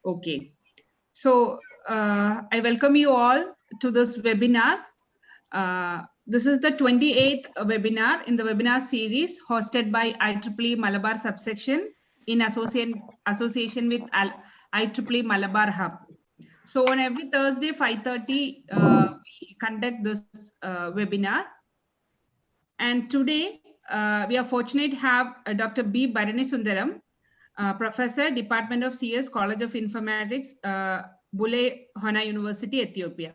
Okay. So I welcome you all to this webinar. This is the 28th webinar in the webinar series hosted by IEEE Malabar subsection in association with IEEE Malabar Hub. So on every Thursday, 5:30, we conduct this webinar. And today, we are fortunate to have Dr. B. Bharani Sundaram, Professor, Department of CS, College of Informatics, Bule Hona University, Ethiopia.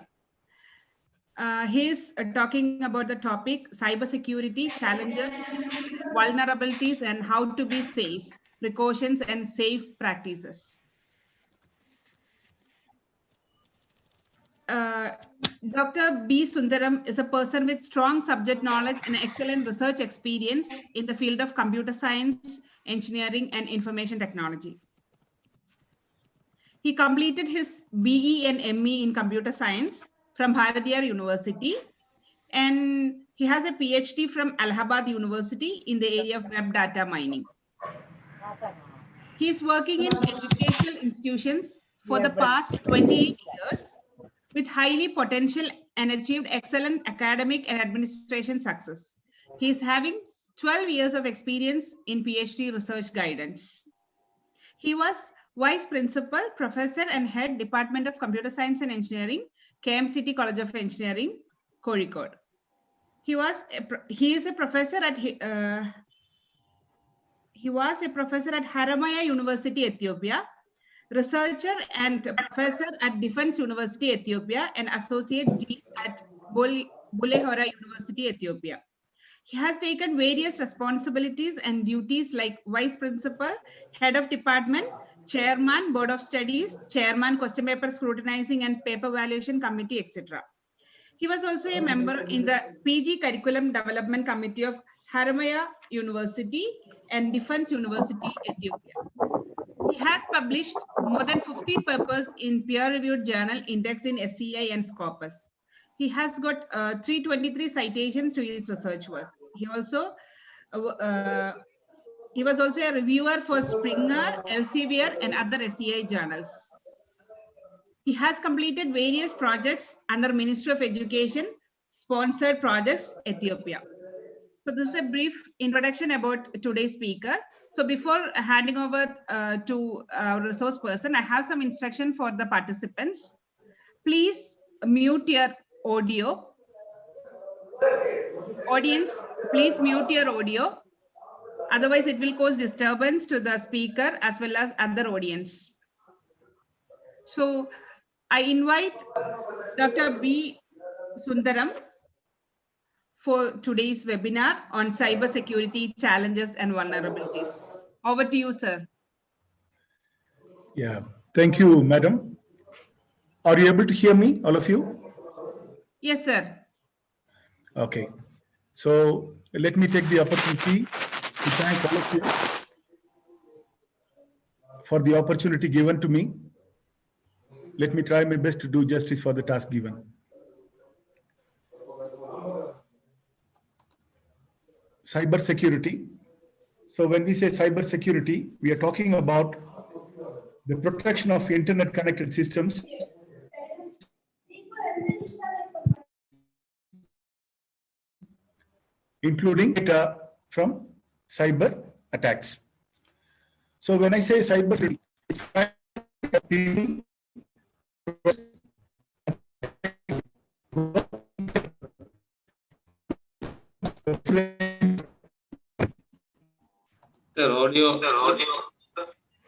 He is talking about the topic cybersecurity challenges, vulnerabilities, and how to be safe, precautions, and safe practices. Dr. B. Sundaram is a person with strong subject knowledge and excellent research experience in the field of computer science, engineering, and information technology. He completed his BE and ME in computer science from Bharatiyar University, and he has a PhD from Allahabad University in the area of web data mining. He is working in educational institutions for the past 28 years with highly potential and achieved excellent academic and administration success. He is having 12 years of experience in PhD research guidance. He was Vice Principal, Professor and Head, Department of Computer Science and Engineering, KMCT College of Engineering, Kozhikode. He is a professor at Haramaya University, Ethiopia, researcher and professor at Defense University, Ethiopia, and associate dean at Bulehora University, Ethiopia. He has taken various responsibilities and duties like Vice Principal, Head of Department, Chairman, Board of Studies, Chairman, Question Paper Scrutinizing and Paper Valuation Committee, etc. He was also a member in the PG Curriculum Development Committee of Haramaya University and Defense University, Ethiopia. He has published more than 50 papers in peer-reviewed journal indexed in SCI and Scopus. He has got 323 citations to his research work. He was also a reviewer for Springer, Elsevier, and other SCI journals. He has completed various projects under Ministry of Education, sponsored projects, Ethiopia. So this is a brief introduction about today's speaker. So before handing over to our resource person, I have some instruction for the participants. Please mute your audio. Audience, please mute your audio. Otherwise, it will cause disturbance to the speaker as well as other audience. So I invite Dr. B. Sundaram for today's webinar on cybersecurity challenges and vulnerabilities. Over to you, sir. Yeah, thank you, madam. Are you able to hear me, all of you? Yes, sir. Okay. So let me take the opportunity to thank all of you for the opportunity given to me. Let me try my best to do justice for the task given. Cyber security. So when we say cyber security, we are talking about the protection of internet connected systems, including data from cyber attacks. So when I say cyber security, it's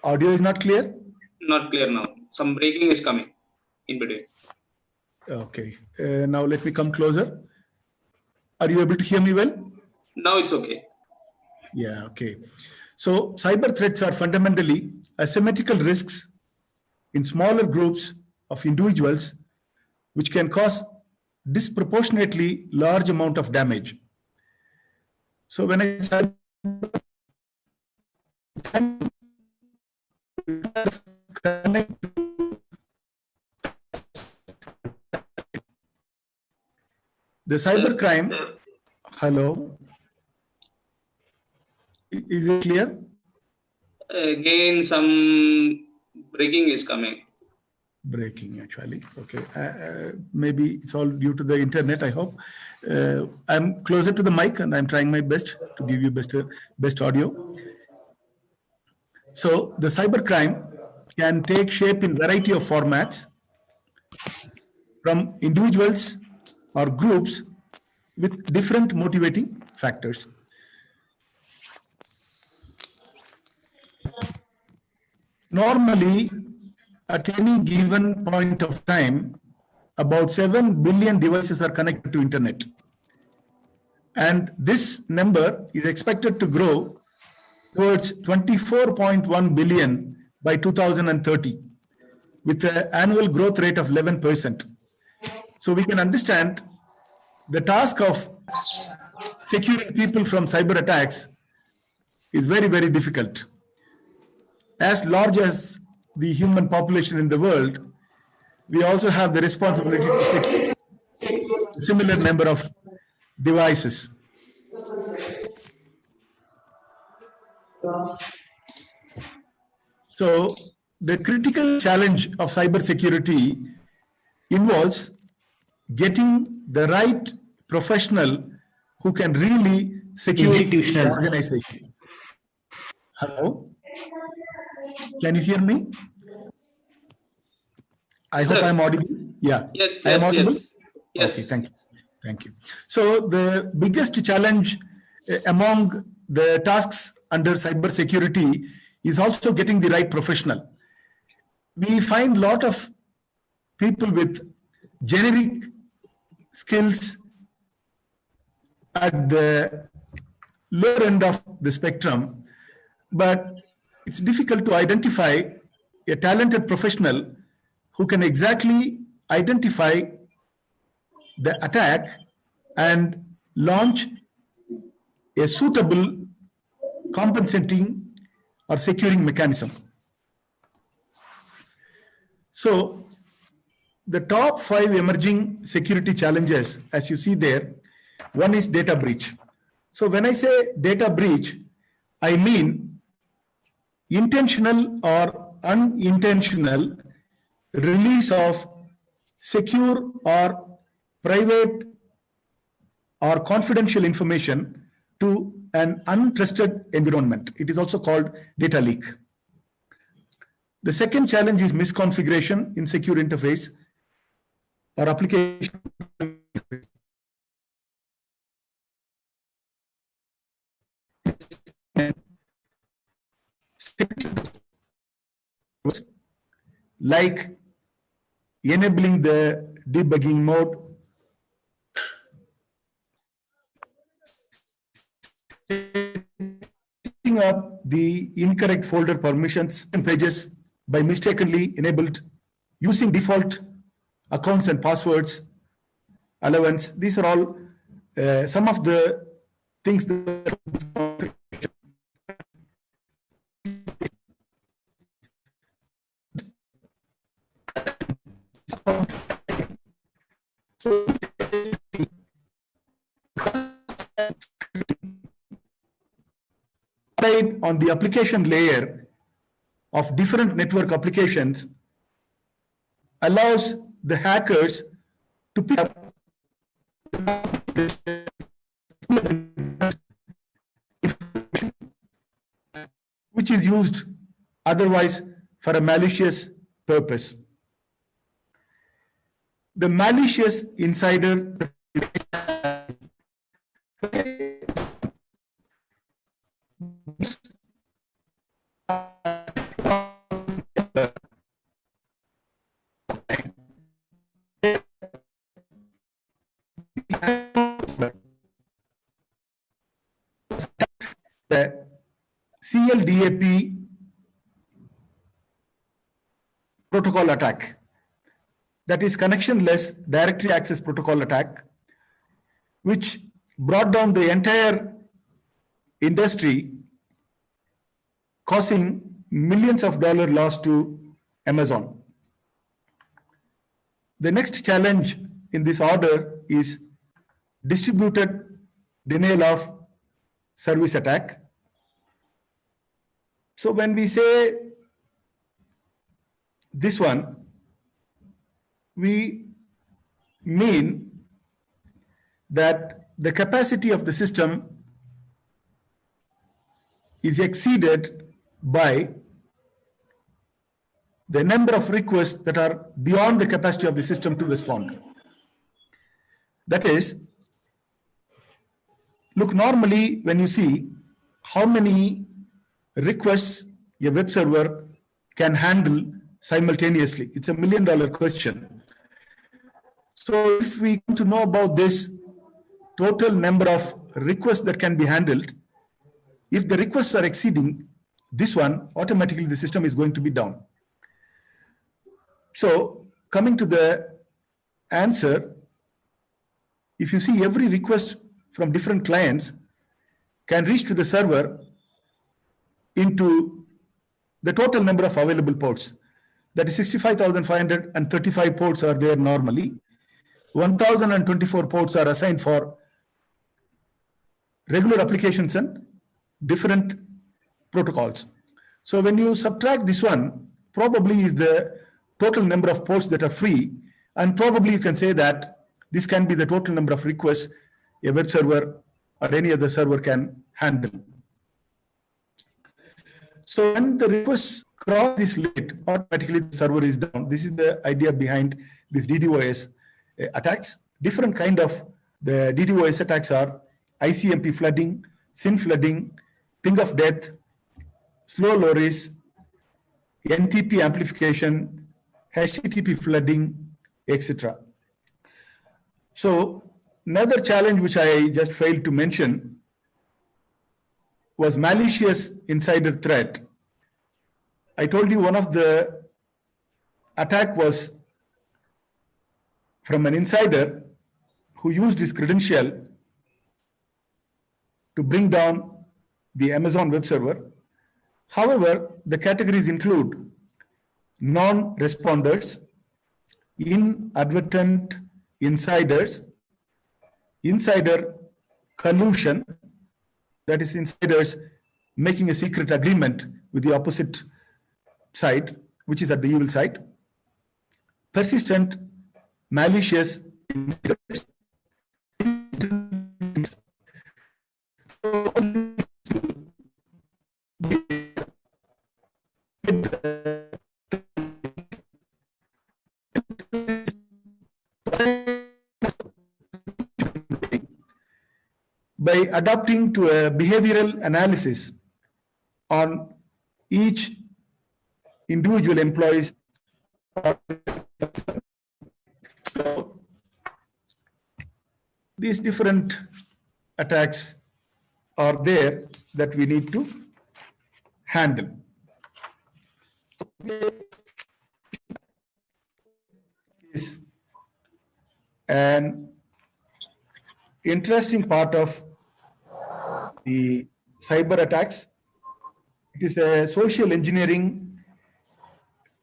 audio is not clear? Not clear now. Some breaking is coming in between. Okay. Now let me come closer. Are you able to hear me well? Now it's okay. Yeah, okay. So cyber threats are fundamentally asymmetrical risks in smaller groups of individuals which can cause disproportionately large amount of damage. So when I say the cyber crime, hello, is it clear? Again, some breaking is coming. Breaking, actually. Okay. Maybe it's all due to the internet, I hope. I'm closer to the mic and I'm trying my best to give you best audio. So the cybercrime can take shape in variety of formats from individuals or groups with different motivating factors. Normally, at any given point of time, about 7 billion devices are connected to internet. And this number is expected to grow towards 24.1 billion by 2030, with an annual growth rate of 11%. So we can understand the task of securing people from cyber attacks is very, very difficult. As large as the human population in the world, we also have the responsibility to secure a similar number of devices. So the critical challenge of cybersecurity involves getting the right professional who can really secure the organization. Hello? Can you hear me? I hope I'm audible. Yeah. Yes, I am yes, audible? yes. Yes. Okay, thank you. Thank you. So the biggest challenge among the tasks under cybersecurity is also getting the right professional. We find a lot of people with generic skills at the lower end of the spectrum, but it's difficult to identify a talented professional who can exactly identify the attack and launch a suitable compensating or securing mechanism. So the top 5 emerging security challenges, as you see there, one is data breach. So when I say data breach, I mean intentional or unintentional release of secure or private or confidential information to an untrusted environment. It is also called data leak. The second challenge is misconfiguration in secure interface or application. Like enabling the debugging mode, setting up the incorrect folder permissions and pages by mistakenly enabled, using default accounts and passwords, allowance. These are all some of the things that on the application layer of different network applications allows the hackers to pick up which is used otherwise for a malicious purpose. The malicious insider the CLDAP protocol attack, that is connectionless directory access protocol attack, which brought down the entire industry, causing millions of dollars loss to Amazon. The next challenge in this order is distributed denial of service attack. So when we say this one, we mean that the capacity of the system is exceeded by the number of requests that are beyond the capacity of the system to respond. That is, look, normally when you see how many requests a web server can handle simultaneously, it's $1 million question. So if we come to know about this total number of requests that can be handled, if the requests are exceeding this one, automatically the system is going to be down. So coming to the answer, if you see every request from different clients can reach to the server into the total number of available ports. That is 65,535 ports are there normally. 1,024 ports are assigned for regular applications and different protocols. So when you subtract this one, probably is the total number of ports that are free, and probably you can say that this can be the total number of requests a web server or any other server can handle. So when the requests cross this limit, automatically the server is down. This is the idea behind these DDoS attacks. Different kind of the DDoS attacks are ICMP flooding, SYN flooding, ping of death, slow loris, NTP amplification, HTTP flooding, etc. So another challenge which I just failed to mention was malicious insider threat. I told you one of the attack was from an insider who used his credential to bring down the Amazon web server. However, the categories include non-responders, inadvertent insiders, insider collusion, that is insiders making a secret agreement with the opposite side, which is at the evil side, persistent malicious insiders. By adapting to a behavioral analysis on each individual employee's. So these different attacks are there that we need to handle. Is an interesting part of the cyber attacks. It is a social engineering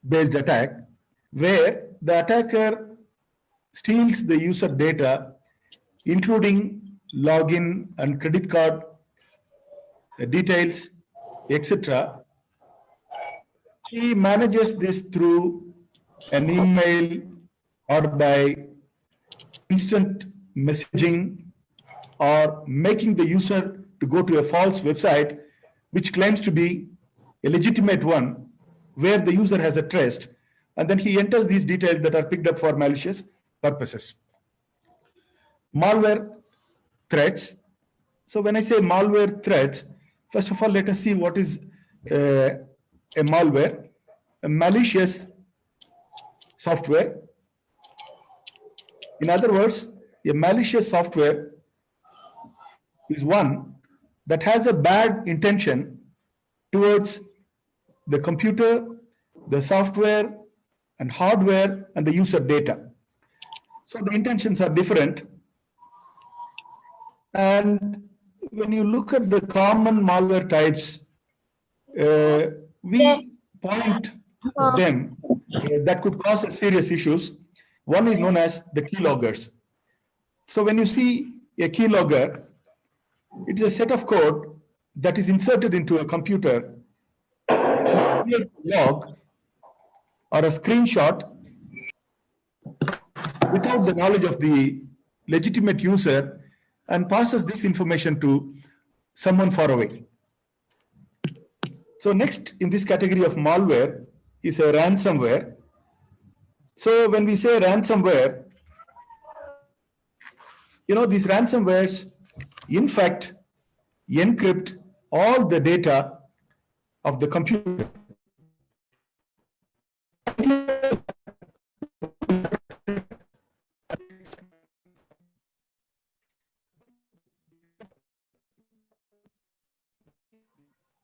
based attack where the attacker steals the user data, including login and credit card details, etc. He manages this through an email or by instant messaging or making the user to go to a false website which claims to be a legitimate one where the user has a trust, and then he enters these details that are picked up for malicious purposes. Malware threats. So when I say malware threats, first of all, let us see what is a malware. A malicious software. In other words, a malicious software is one that has a bad intention towards the computer, the software and hardware and the user data. So the intentions are different. And when you look at the common malware types, we point to them that could cause serious issues. One is known as the keyloggers. So when you see a keylogger, it is a set of code that is inserted into a computer to log or a screenshot without the knowledge of the legitimate user and passes this information to someone far away. So next in this category of malware is a ransomware. So when we say ransomware, these ransomwares in fact encrypt all the data of the computer.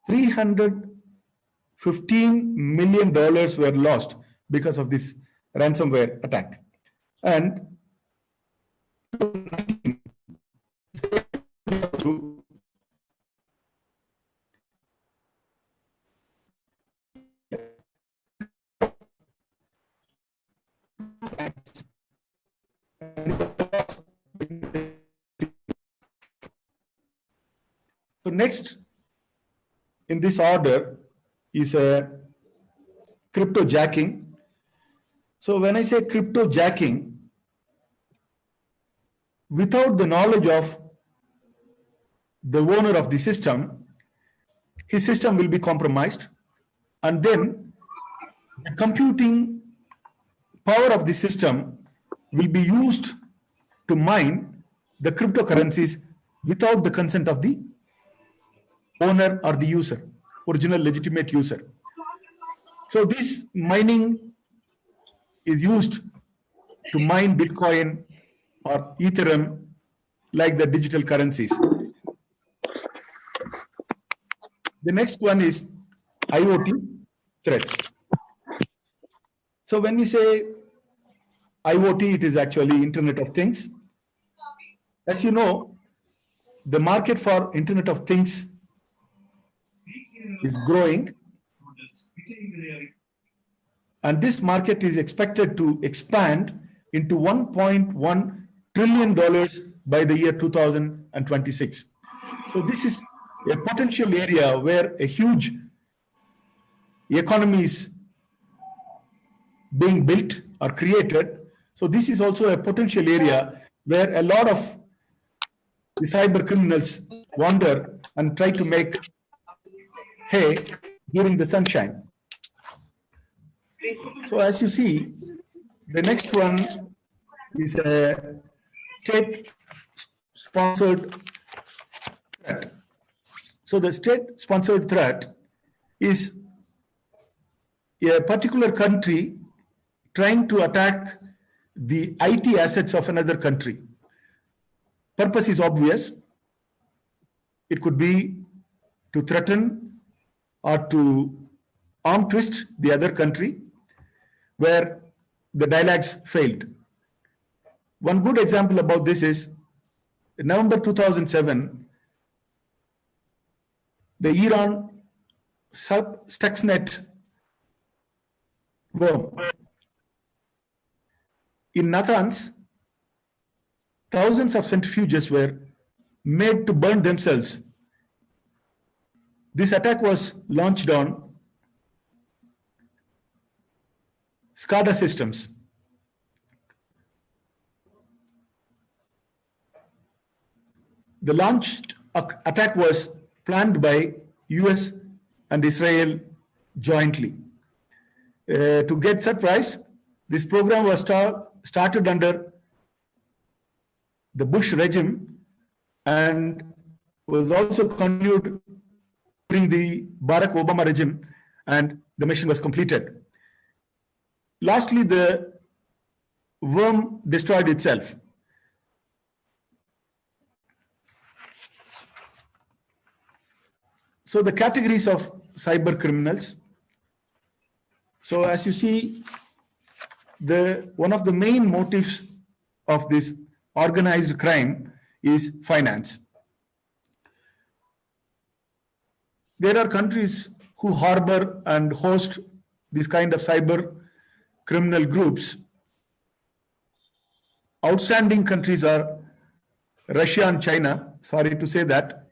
315 million dollars were lost because of this ransomware attack. And so next in this order is a cryptojacking. So when I say cryptojacking, without the knowledge of the owner of the system, his system will be compromised, and then the computing power of the system will be used to mine the cryptocurrencies without the consent of the owner or the user, original legitimate user. So this mining is used to mine Bitcoin or Ethereum, like the digital currencies. The next one is IoT threats. So when we say IoT, it is actually Internet of Things. As you know, the market for Internet of Things is growing, and this market is expected to expand into $1.1 trillion by the year 2026. So this is a potential area where a huge economy is being built or created. So this is also a potential area where a lot of the cyber criminals wander and try to make hay during the sunshine. So as you see, the next one is a state-sponsored threat. So the state-sponsored threat is a particular country trying to attack the IT assets of another country. Purpose is obvious. It could be to threaten or to arm twist the other country where the dialogues failed. One good example about this is in November 2007, the Iran Stuxnet worm. In Natanz, thousands of centrifuges were made to burn themselves. This attack was launched on SCADA systems. The launched attack was planned by US and Israel jointly. To get surprised, this program was started under the Bush regime and was also continued during the Barack Obama regime, and the mission was completed. Lastly, the worm destroyed itself. So the categories of cyber criminals. So as you see, one of the main motives of this organized crime is finance. There are countries who harbor and host this kind of cyber criminal groups. Outstanding countries are Russia and China. Sorry to say that.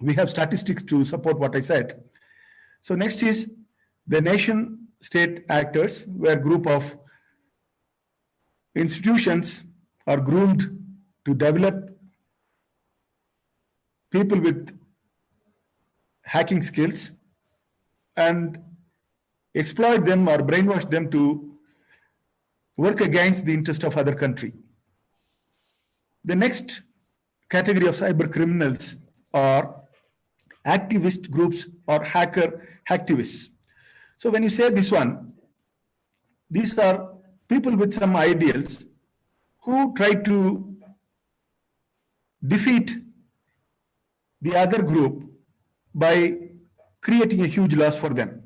We have statistics to support what I said. So next is the nation state actors, where group of institutions are groomed to develop people with hacking skills and exploit them or brainwash them to work against the interest of other country. The next category of cyber criminals are activist groups or hacker hacktivists. So when you say this one, these are people with some ideals who try to defeat the other group by creating a huge loss for them.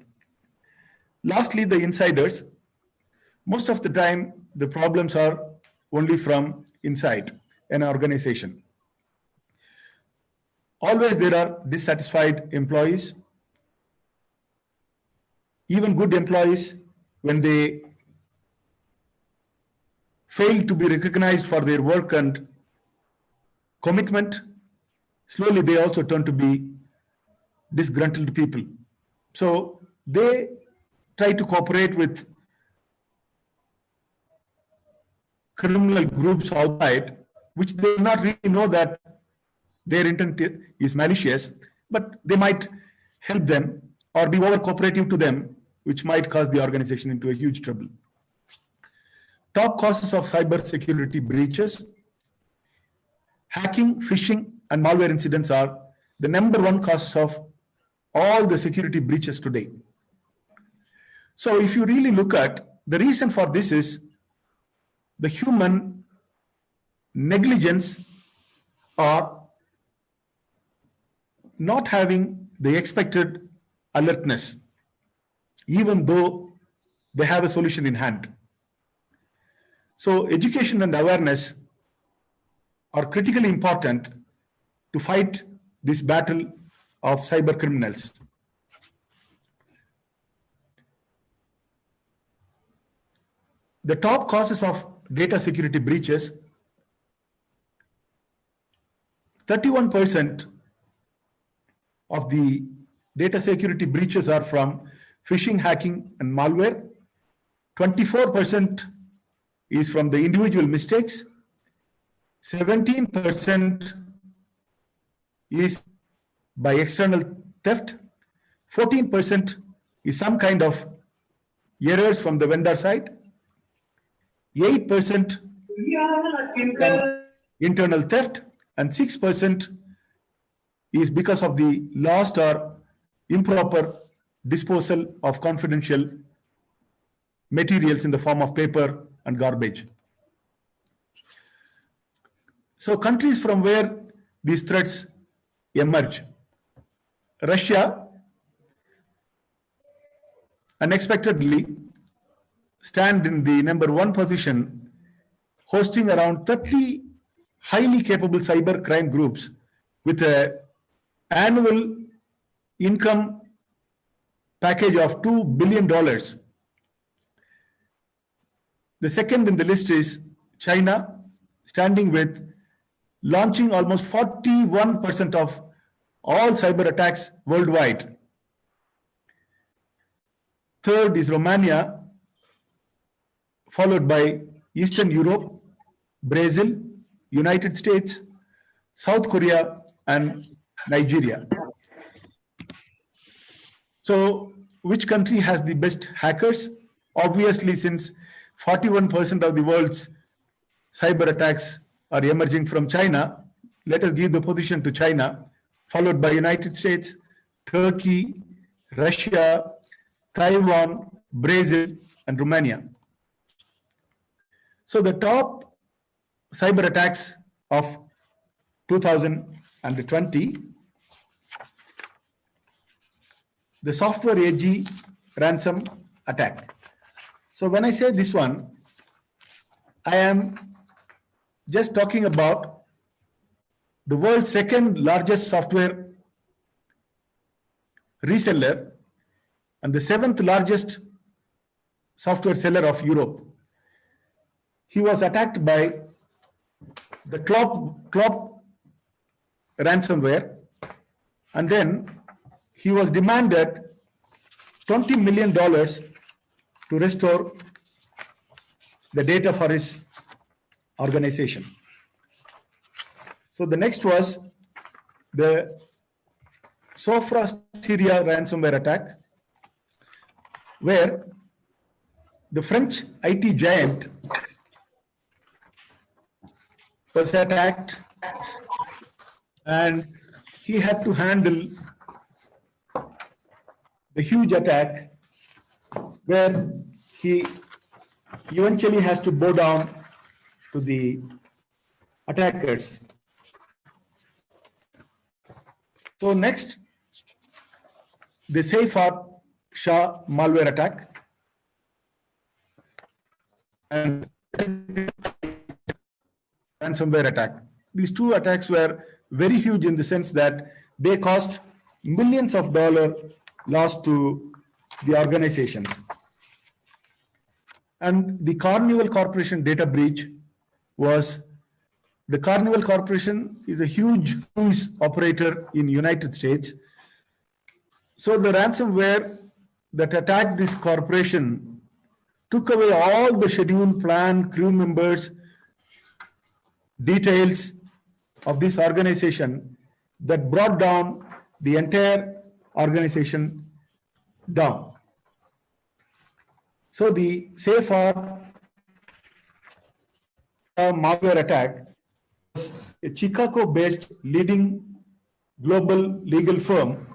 Lastly, the insiders. Most of the time, the problems are only from inside an organization. Always there are dissatisfied employees. Even good employees, when they fail to be recognized for their work and commitment, slowly they also turn to be disgruntled people. So they try to cooperate with criminal groups outside, which they do not really know that their intent is malicious, but they might help them or be over cooperative to them, which might cause the organization into a huge trouble. Top causes of cyber security breaches: hacking, phishing, and malware incidents are the #1 causes of all the security breaches today. So if you really look at the reason for this is the human negligence or not having the expected alertness, even though they have a solution in hand. So education and awareness are critically important to fight this battle of cyber criminals. The top causes of data security breaches: 31% of the data security breaches are from phishing, hacking, and malware. 24% is from the individual mistakes. 17% is by external theft. 14% is some kind of errors from the vendor side. 8% from internal theft, and 6% is because of the lost or improper disposal of confidential materials in the form of paper and garbage. So countries from where these threats emerge: Russia unexpectedly stand in the #1 position, hosting around 30 highly capable cyber crime groups with an annual income package of $2 billion. The second in the list is China, standing with launching almost 41% of all cyber attacks worldwide. Third is Romania, followed by Eastern Europe, Brazil, United States, South Korea, and Nigeria. So, which country has the best hackers? Obviously, since 41% of the world's cyber attacks are emerging from China, let us give the position to China, followed by United States, Turkey, Russia, Taiwan, Brazil, and Romania. So the top cyber attacks of 2020, the software AG ransom attack. So when I say this one, I am just talking about the world's second largest software reseller and the 7th largest software seller of Europe. He was attacked by the Clop ransomware, and then he was demanded $20 million to restore the data for his organization. So the next was the Sofra Syria ransomware attack, where the French IT giant was attacked and he had to handle the huge attack where he eventually has to bow down to the attackers. So next, the Saifar Shah malware attack and ransomware attack. These two attacks were very huge in the sense that they cost millions of dollars lost to the organizations. And the Carnival Corporation data breach was, the Carnival Corporation is a huge cruise operator in United States. So the ransomware that attacked this corporation took away all the schedule, plan, crew members, details of this organization that brought down the entire organization down. So the Saifar malware attack was a Chicago-based leading global legal firm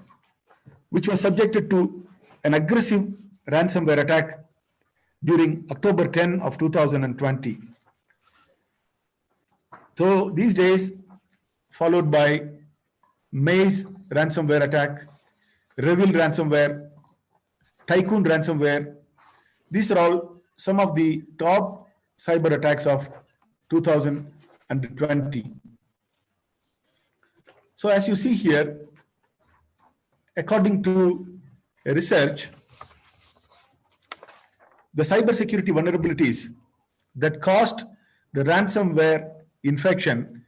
which was subjected to an aggressive ransomware attack during October 10 of 2020. So these days, followed by Maze ransomware attack, Revil ransomware, Tycoon ransomware. These are all some of the top cyber attacks of 2020. So as you see here, according to a research, the cybersecurity vulnerabilities that caused the ransomware infection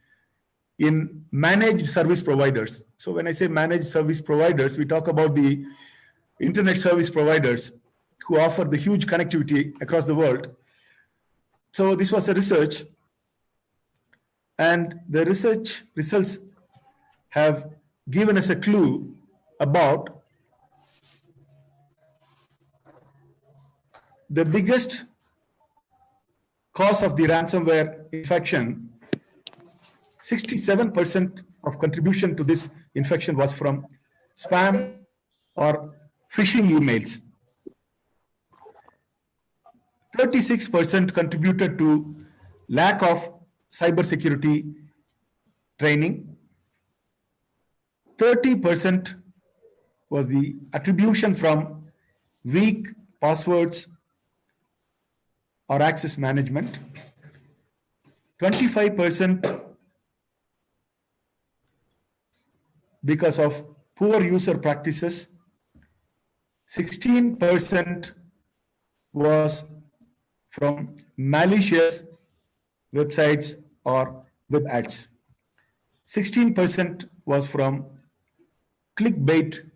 in managed service providers. So when I say managed service providers, we talk about the internet service providers who offer the huge connectivity across the world. So this was a research, and the research results have given us a clue about the biggest cause of the ransomware infection. 67% of contribution to this infection was from spam or phishing emails. 36% contributed to lack of cybersecurity training. 30% was the attribution from weak passwords or access management. 25% because of poor user practices. 16% was from malicious websites or web ads. 16% was from clickbait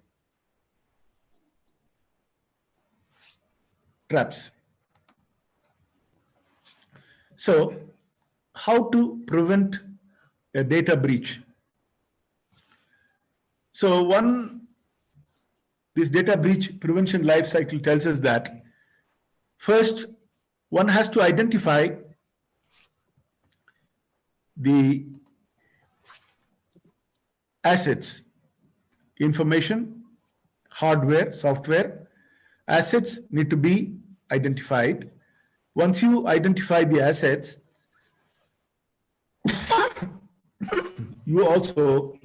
traps. So, how to prevent a data breach? So this data breach prevention life cycle tells us that first, one has to identify the assets, information, hardware, software. Assets need to be identified. Once you identify the assets, you also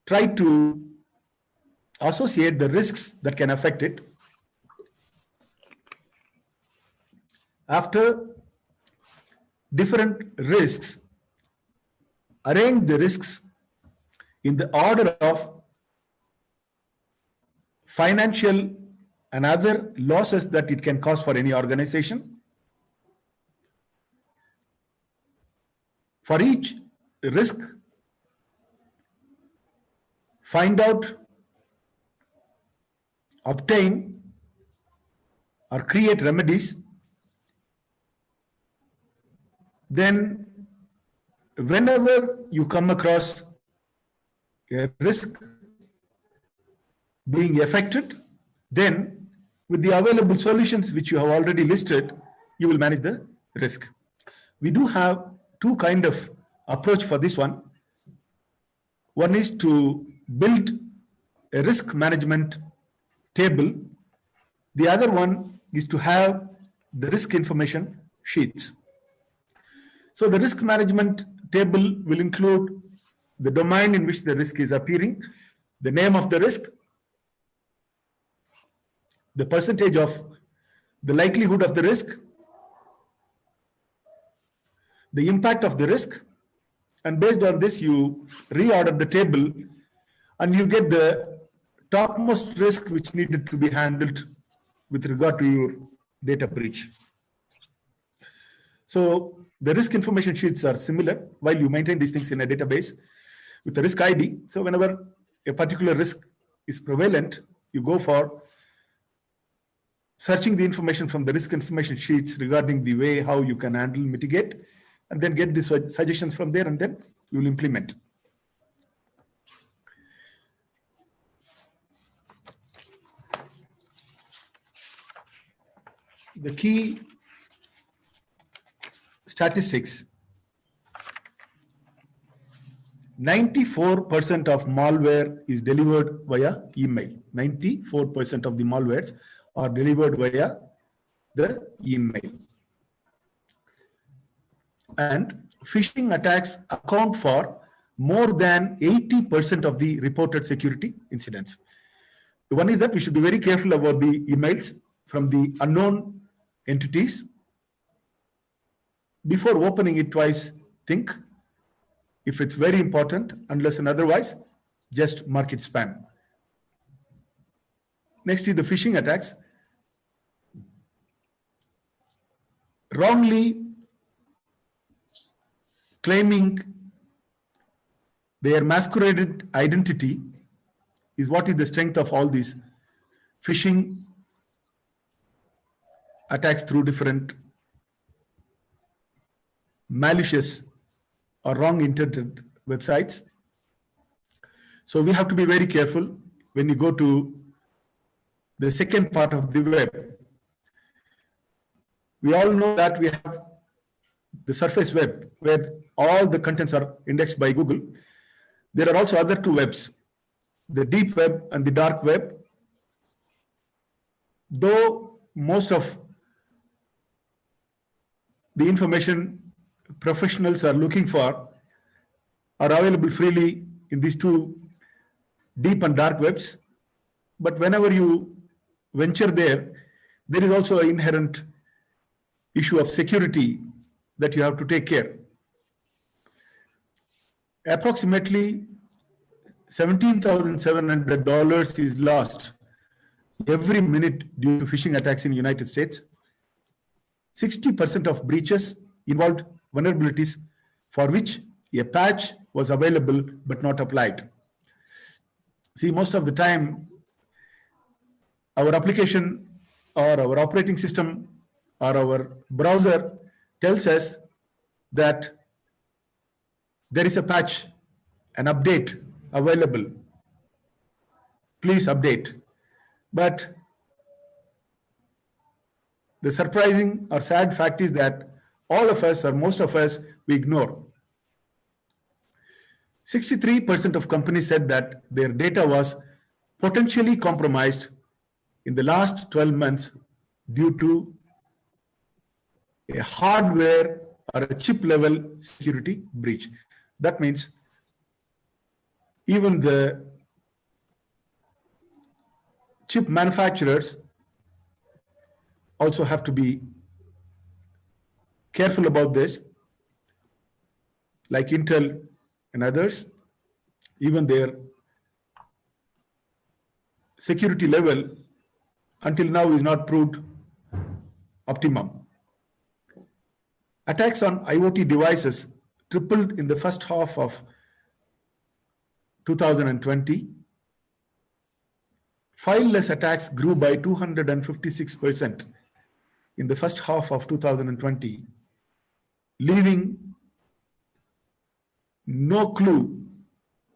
try to associate the risks that can affect it. After different risks, arrange the risks in the order of financial and other losses that it can cause for any organization. For each risk, find out, obtain, or create remedies, then whenever you come across a risk being affected, then with the available solutions which you have already listed, you will manage the risk. We do have two kind of approach for this one. One is to build a risk management table. The other one is to have the risk information sheets. So the risk management table will include the domain in which the risk is appearing, the name of the risk, the percentage of the likelihood of the risk, the impact of the risk, and based on this you reorder the table and you get the topmost risk which needed to be handled with regard to your data breach. So the risk information sheets are similar while you maintain these things in a database with the risk ID. So whenever a particular risk is prevalent, you go for searching the information from the risk information sheets regarding the way how you can handle, mitigate, and then get the suggestions from there, and then you will implement. The key statistics: 94% of malware is delivered via email. 94% of the malwares are delivered via the email. And phishing attacks account for more than 80% of the reported security incidents. One is that we should be very careful about the emails from the unknown entities. Before opening it twice, think if it's very important. Unless and otherwise, just mark it spam. Next is the phishing attacks. Wrongly claiming their masqueraded identity is what is the strength of all these phishing attacks through different malicious or wrong intended websites. So we have to be very careful when you go to the second part of the web. We all know that we have the surface web where all the contents are indexed by Google. There are also other two webs, the deep web and the dark web. Though most of the information professionals are looking for are available freely in these two deep and dark webs, but whenever you venture there, there is also an inherent issue of security that you have to take care. Approximately $17,700 is lost every minute due to phishing attacks in the United States. 60% of breaches involved vulnerabilities for which a patch was available but not applied. See, most of the time, our application or our operating system or our browser tells us that there is a patch, an update available. Please update. But the surprising or sad fact is that all of us or most of us, we ignore. 63% of companies said that their data was potentially compromised in the last 12 months due to a hardware or a chip level security breach. That means even the chip manufacturers also have to be careful about this, like Intel and others. Even their security level until now is not proved optimum. Attacks on IoT devices tripled in the first half of 2020. Fileless attacks grew by 256% in the first half of 2020, leaving no clue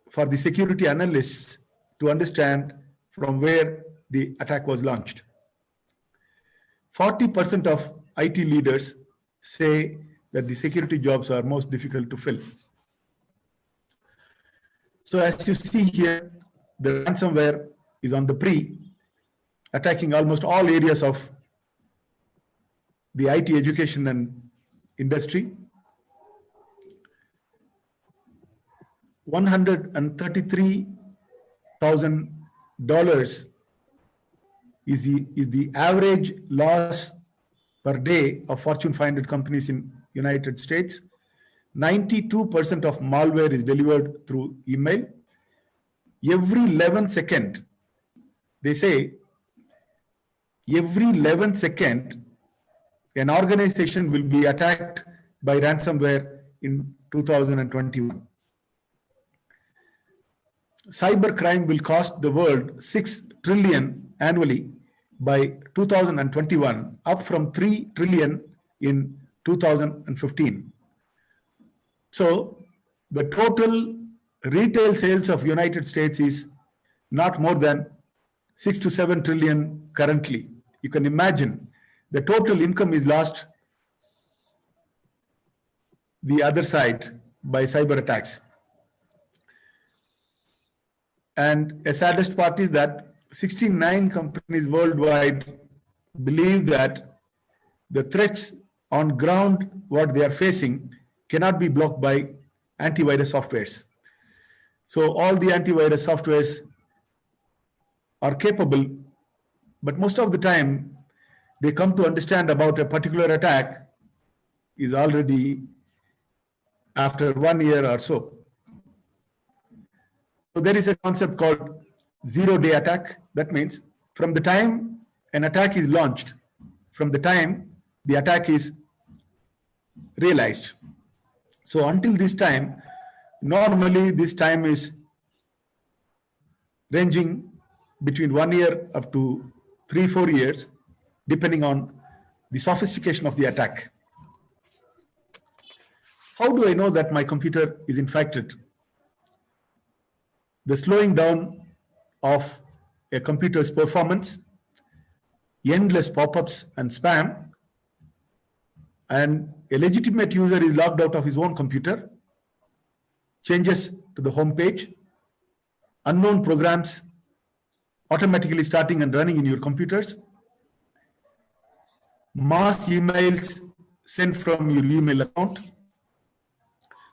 for the security analysts to understand from where the attack was launched. 40% of IT leaders say that the security jobs are most difficult to fill. So as you see here, the ransomware is on the pre, attacking almost all areas of the IT education and industry. $133,000 is the average loss per day of Fortune 500 companies in United States. 92% of malware is delivered through email. Every 11 seconds, they say, every 11 seconds, an organization will be attacked by ransomware in 2021. Cybercrime will cost the world $6 trillion annually by 2021, up from $3 trillion in 2015. So the total retail sales of United States is not more than 6 to 7 trillion currently. You can imagine the total income is lost the other side by cyber attacks. And a saddest part is that 69 companies worldwide believe that the threats on ground, what they are facing, cannot be blocked by antivirus softwares. So all the antivirus softwares are capable, but most of the time they come to understand about a particular attack is already after 1 year or so. So there is a concept called zero-day attack. That means from the time an attack is launched, from the time the attack is realized. So until this time, normally this time is ranging between 1 year up to 3-4 years, depending on the sophistication of the attack. How do I know that my computer is infected? The slowing down of a computer's performance, endless pop-ups and spam, and a legitimate user is logged out of his own computer, changes to the home page, unknown programs automatically starting and running in your computers, mass emails sent from your email account.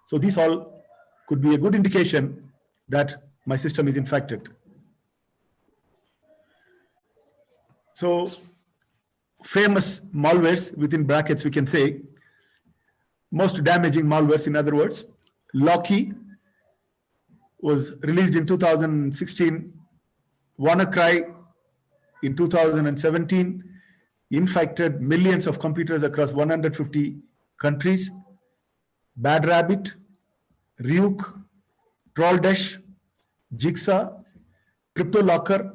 So these all could be a good indication that my system is infected. So famous malwares, within brackets we can say, most damaging malwares, in other words, Locky was released in 2016, WannaCry in 2017, infected millions of computers across 150 countries, Bad Rabbit, Ryuk, Trolldash, Jigsaw, CryptoLocker,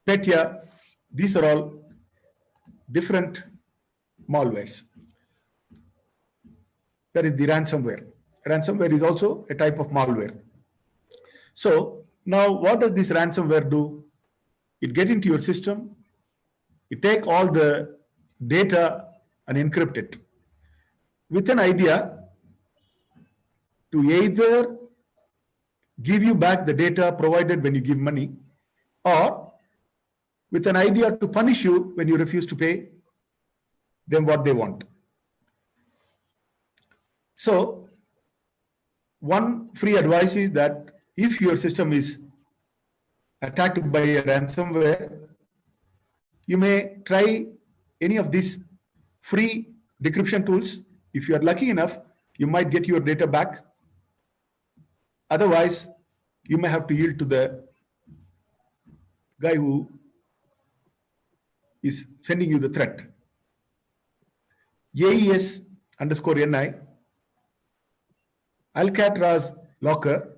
Petya, these are all different malwares. That is the ransomware. Ransomware is also a type of malware. So now what does this ransomware do? It gets into your system, it takes all the data and encrypt it with an idea to either give you back the data provided when you give money, or with an idea to punish you when you refuse to pay them what they want. So one free advice is that if your system is attacked by a ransomware, you may try any of these free decryption tools. If you are lucky enough, you might get your data back. Otherwise, you may have to yield to the guy who is sending you the threat. AES_NI, Alcatraz Locker,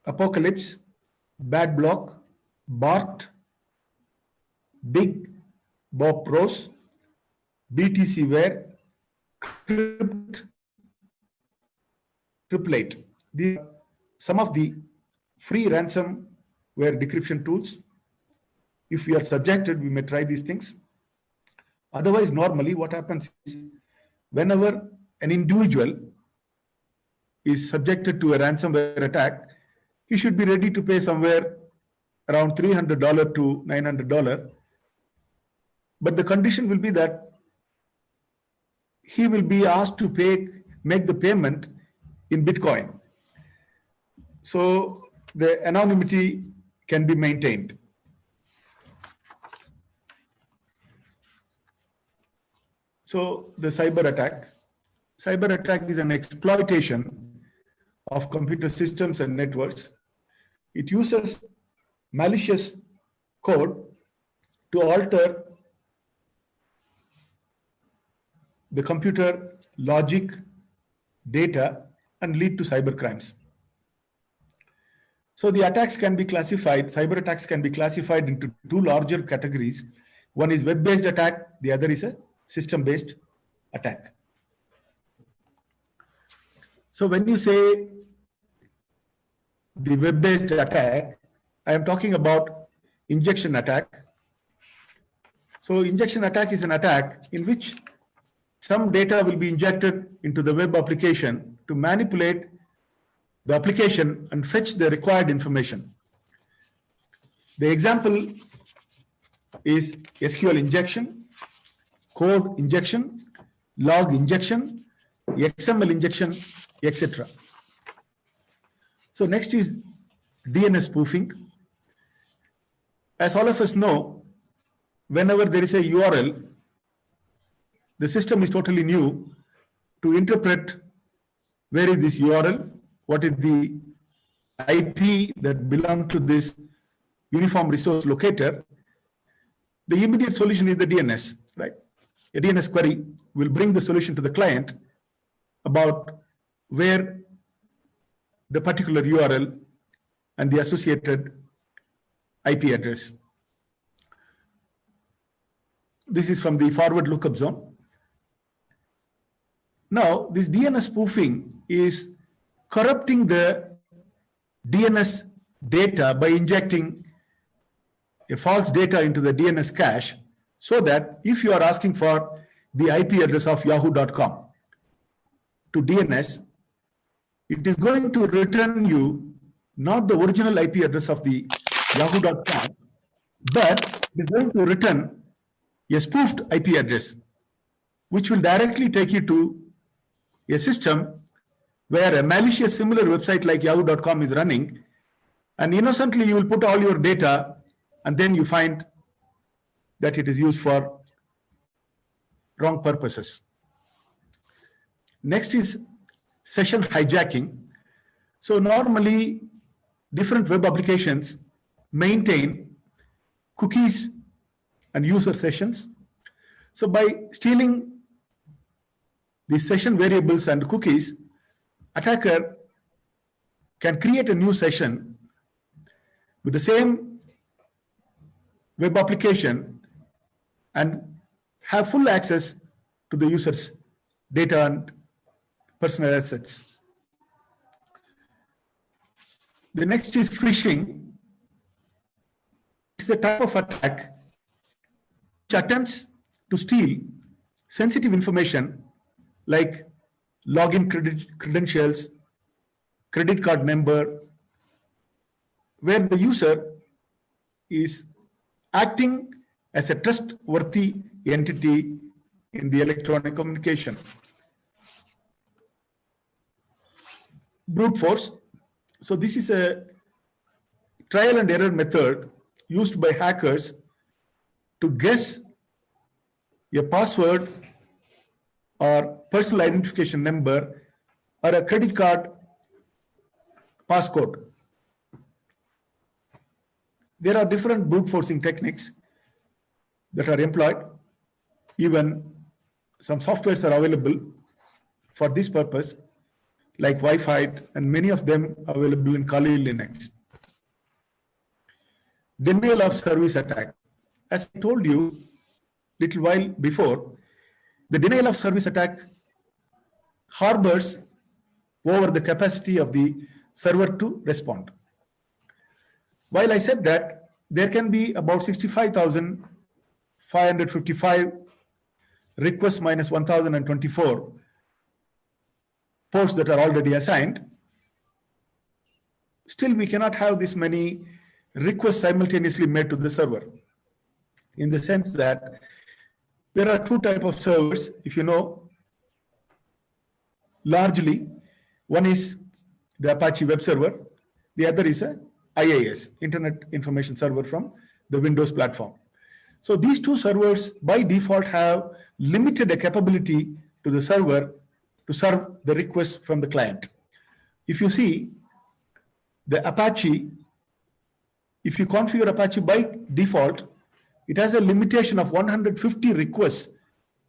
Apocalypse, Bad Block, Bart, Big Bob Rose, BTC ware, triplet. These are some of the free ransomware decryption tools. If we are subjected, we may try these things. Otherwise, normally what happens is whenever an individual is subjected to a ransomware attack, he should be ready to pay somewhere around $300 to $900. But the condition will be that he will be asked to make the payment in Bitcoin. So the anonymity can be maintained. So the cyber attack. Cyber attack is an exploitation of computer systems and networks. It uses malicious code to alter the computer logic, data, and lead to cyber crimes. So the attacks can be classified, cyber attacks can be classified into two larger categories. One is web-based attack, the other is a system-based attack. So when you say the web-based attack, I am talking about injection attack. So injection attack is an attack in which some data will be injected into the web application to manipulate the application and fetch the required information. The example is SQL injection, code injection, log injection, XML injection, etc. So next is DNS spoofing. As all of us know, whenever there is a URL, the system is totally new to interpret where is this URL, what is the IP that belongs to this uniform resource locator. The immediate solution is the DNS, right? A DNS query will bring the solution to the client about where the particular URL and the associated IP address. This is from the forward lookup zone. Now, this DNS spoofing is corrupting the DNS data by injecting a false data into the DNS cache, so that if you are asking for the IP address of yahoo.com to DNS, it is going to return you not the original IP address of the yahoo.com, but it is going to return a spoofed IP address, which will directly take you to a system where a malicious similar website like yahoo.com is running, and innocently you will put all your data, and then you find that it is used for wrong purposes. Next is session hijacking. So normally different web applications maintain cookies and user sessions. So by stealing the session variables and cookies, attacker can create a new session with the same web application and have full access to the user's data and personal assets. The next is phishing. It's a type of attack which attempts to steal sensitive information like login credentials, credit card number, where the user is acting as a trustworthy entity in the electronic communication. Brute force. So this is a trial and error method used by hackers to guess a password or personal identification number or a credit card passcode. There are different brute forcing techniques that are employed. Even some softwares are available for this purpose, like Wi-Fi, and many of them available in Kali Linux. Denial of service attack. As I told you little while before, the denial of service attack harbors over the capacity of the server to respond. While I said that there can be about 65,555 requests minus 1,024 ports that are already assigned, still we cannot have this many requests simultaneously made to the server, in the sense that there are two types of servers, if you know, largely. One is the Apache web server, the other is a IaaS, Internet Information Server from the Windows platform. So these two servers by default have limited the capability to the server to serve the request from the client. If you see the Apache, if you configure Apache by default, it has a limitation of 150 requests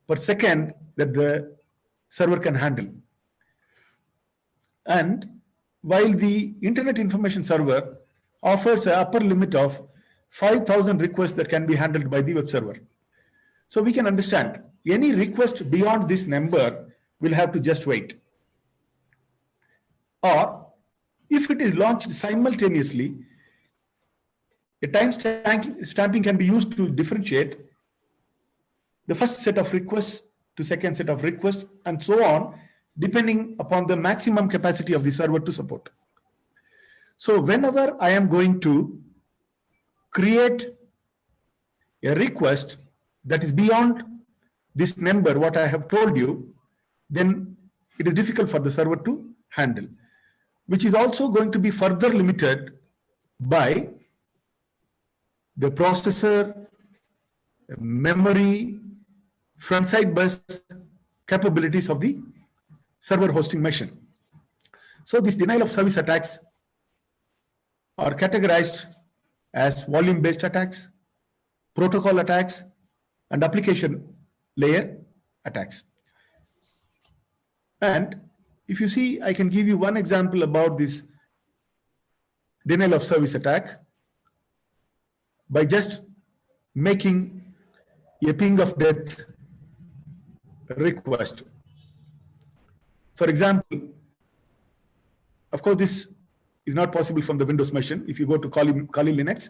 per second that the server can handle. And while the Internet Information Server offers an upper limit of 5,000 requests that can be handled by the web server. So we can understand any request beyond this number will have to just wait. Or if it is launched simultaneously, a time stamping can be used to differentiate the first set of requests to second set of requests and so on, depending upon the maximum capacity of the server to support. So whenever I am going to create a request that is beyond this number, what I have told you, then it is difficult for the server to handle, which is also going to be further limited by the processor, memory, front-side bus capabilities of the server hosting machine. So these denial of service attacks are categorized as volume-based attacks, protocol attacks, and application layer attacks. And if you see, I can give you one example about this denial of service attack by just making a ping of death request. For example, of course, this is not possible from the Windows machine. If you go to Kali Linux,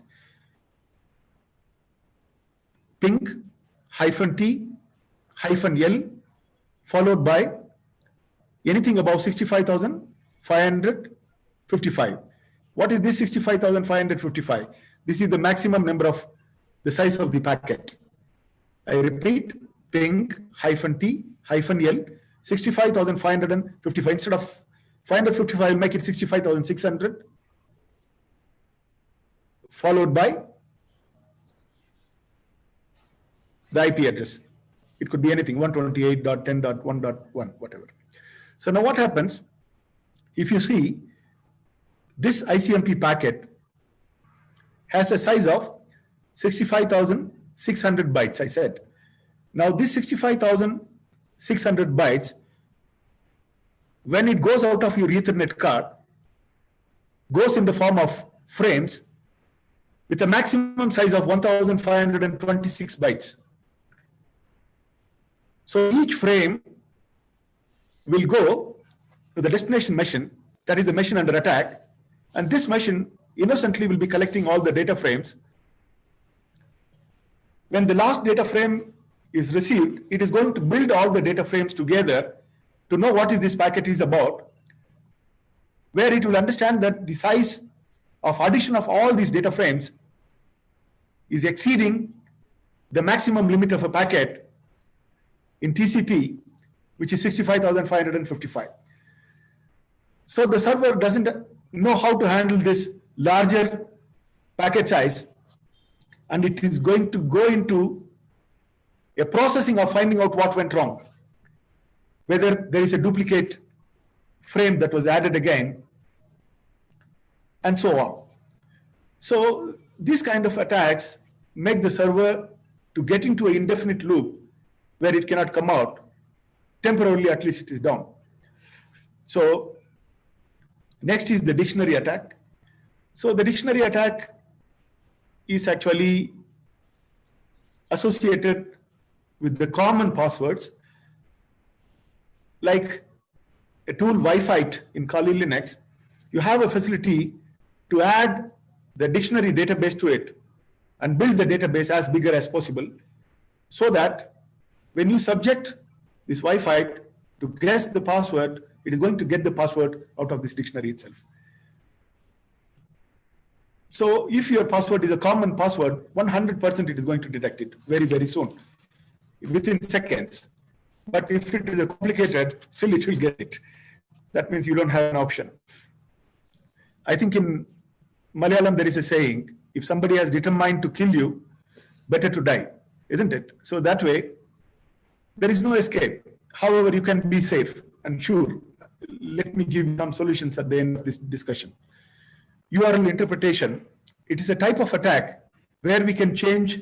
ping -t-l followed by anything above 65,555. What is this 65,555? This is the maximum number of the size of the packet. I repeat, ping -t-l 65,555. Instead of 555, I'll make it 65,600 followed by the IP address. It could be anything, 128.10.1.1, whatever. So now what happens, if you see this ICMP packet has a size of 65,600 bytes, I said. Now this 65,600 bytes, when it goes out of your Ethernet card, goes in the form of frames with a maximum size of 1,526 bytes. So each frame will go to the destination machine, that is the machine under attack, and this machine innocently will be collecting all the data frames. When the last data frame is received, it is going to build all the data frames together to know what is this packet is about, where it will understand that the size of addition of all these data frames is exceeding the maximum limit of a packet in TCP, which is 65,555. So the server doesn't know how to handle this larger packet size, and it is going to go into a processing of finding out what went wrong, whether there is a duplicate frame that was added again, and so on. So these kind of attacks make the server to get into an indefinite loop where it cannot come out. Temporarily, at least it is down. So next is the dictionary attack. So the dictionary attack is actually associated with the common passwords. like a tool Wi-Fi in Kali Linux, you have a facility to add the dictionary database to it and build the database as bigger as possible, so that when you subject this Wi-Fi to guess the password, it is going to get the password out of this dictionary itself. So if your password is a common password, 100% it is going to detect it very, very soon, within seconds. But if it is a complicated, still it will get it. That means you don't have an option. I think in Malayalam there is a saying, if somebody has determined to kill you, better to die, isn't it? So that way, there is no escape. However, you can be safe and sure. Let me give some solutions at the end of this discussion. URL interpretation, it is a type of attack where we can change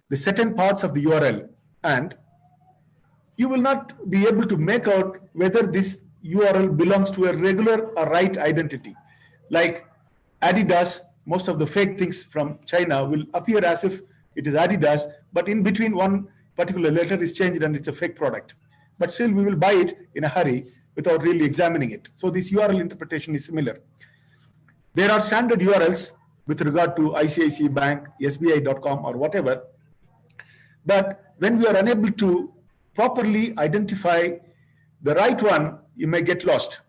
the certain parts of the URL, and you will not be able to make out whether this URL belongs to a regular or right identity. Like Adidas, most of the fake things from China will appear as if it is Adidas, but in between one particular letter is changed and it's a fake product. But still we will buy it in a hurry without really examining it. So this URL interpretation is similar. There are standard URLs with regard to ICICI Bank, SBI.com or whatever. But when we are unable to properly identify the right one, you may get lost.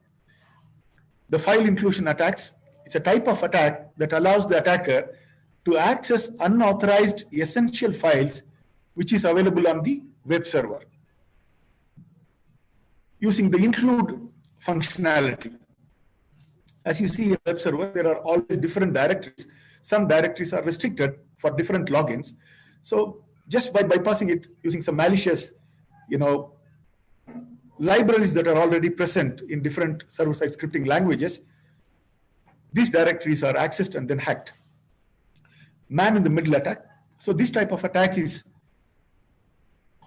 The file inclusion attacks, it's a type of attack that allows the attacker to access unauthorized essential files which is available on the web server using the include functionality. As you see in web server, there are always different directories. Some directories are restricted for different logins. So just by bypassing it using some malicious, libraries that are already present in different server-side scripting languages, these directories are accessed and then hacked. Man-in-the-middle attack. So this type of attack is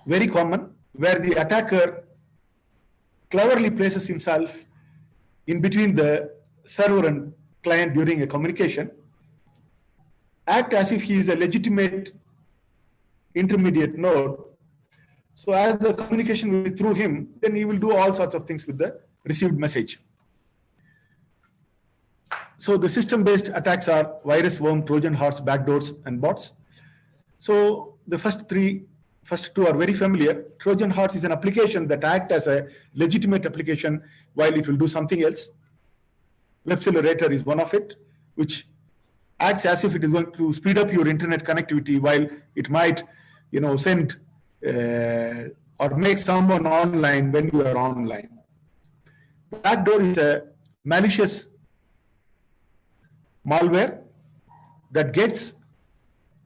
very common, where the attacker cleverly places himself in between the server and client during a communication, act as if he is a legitimate intermediate node. So as the communication will be through him, then he will do all sorts of things with the received message. So the system-based attacks are virus, worm, Trojan horse, backdoors, and bots. So the first two are very familiar. Trojan horse is an application that acts as a legitimate application while it will do something else. Webcelerator is one of it, which acts as if it is going to speed up your internet connectivity while it might, send or make someone online when you are online. Backdoor is a malicious malware that gets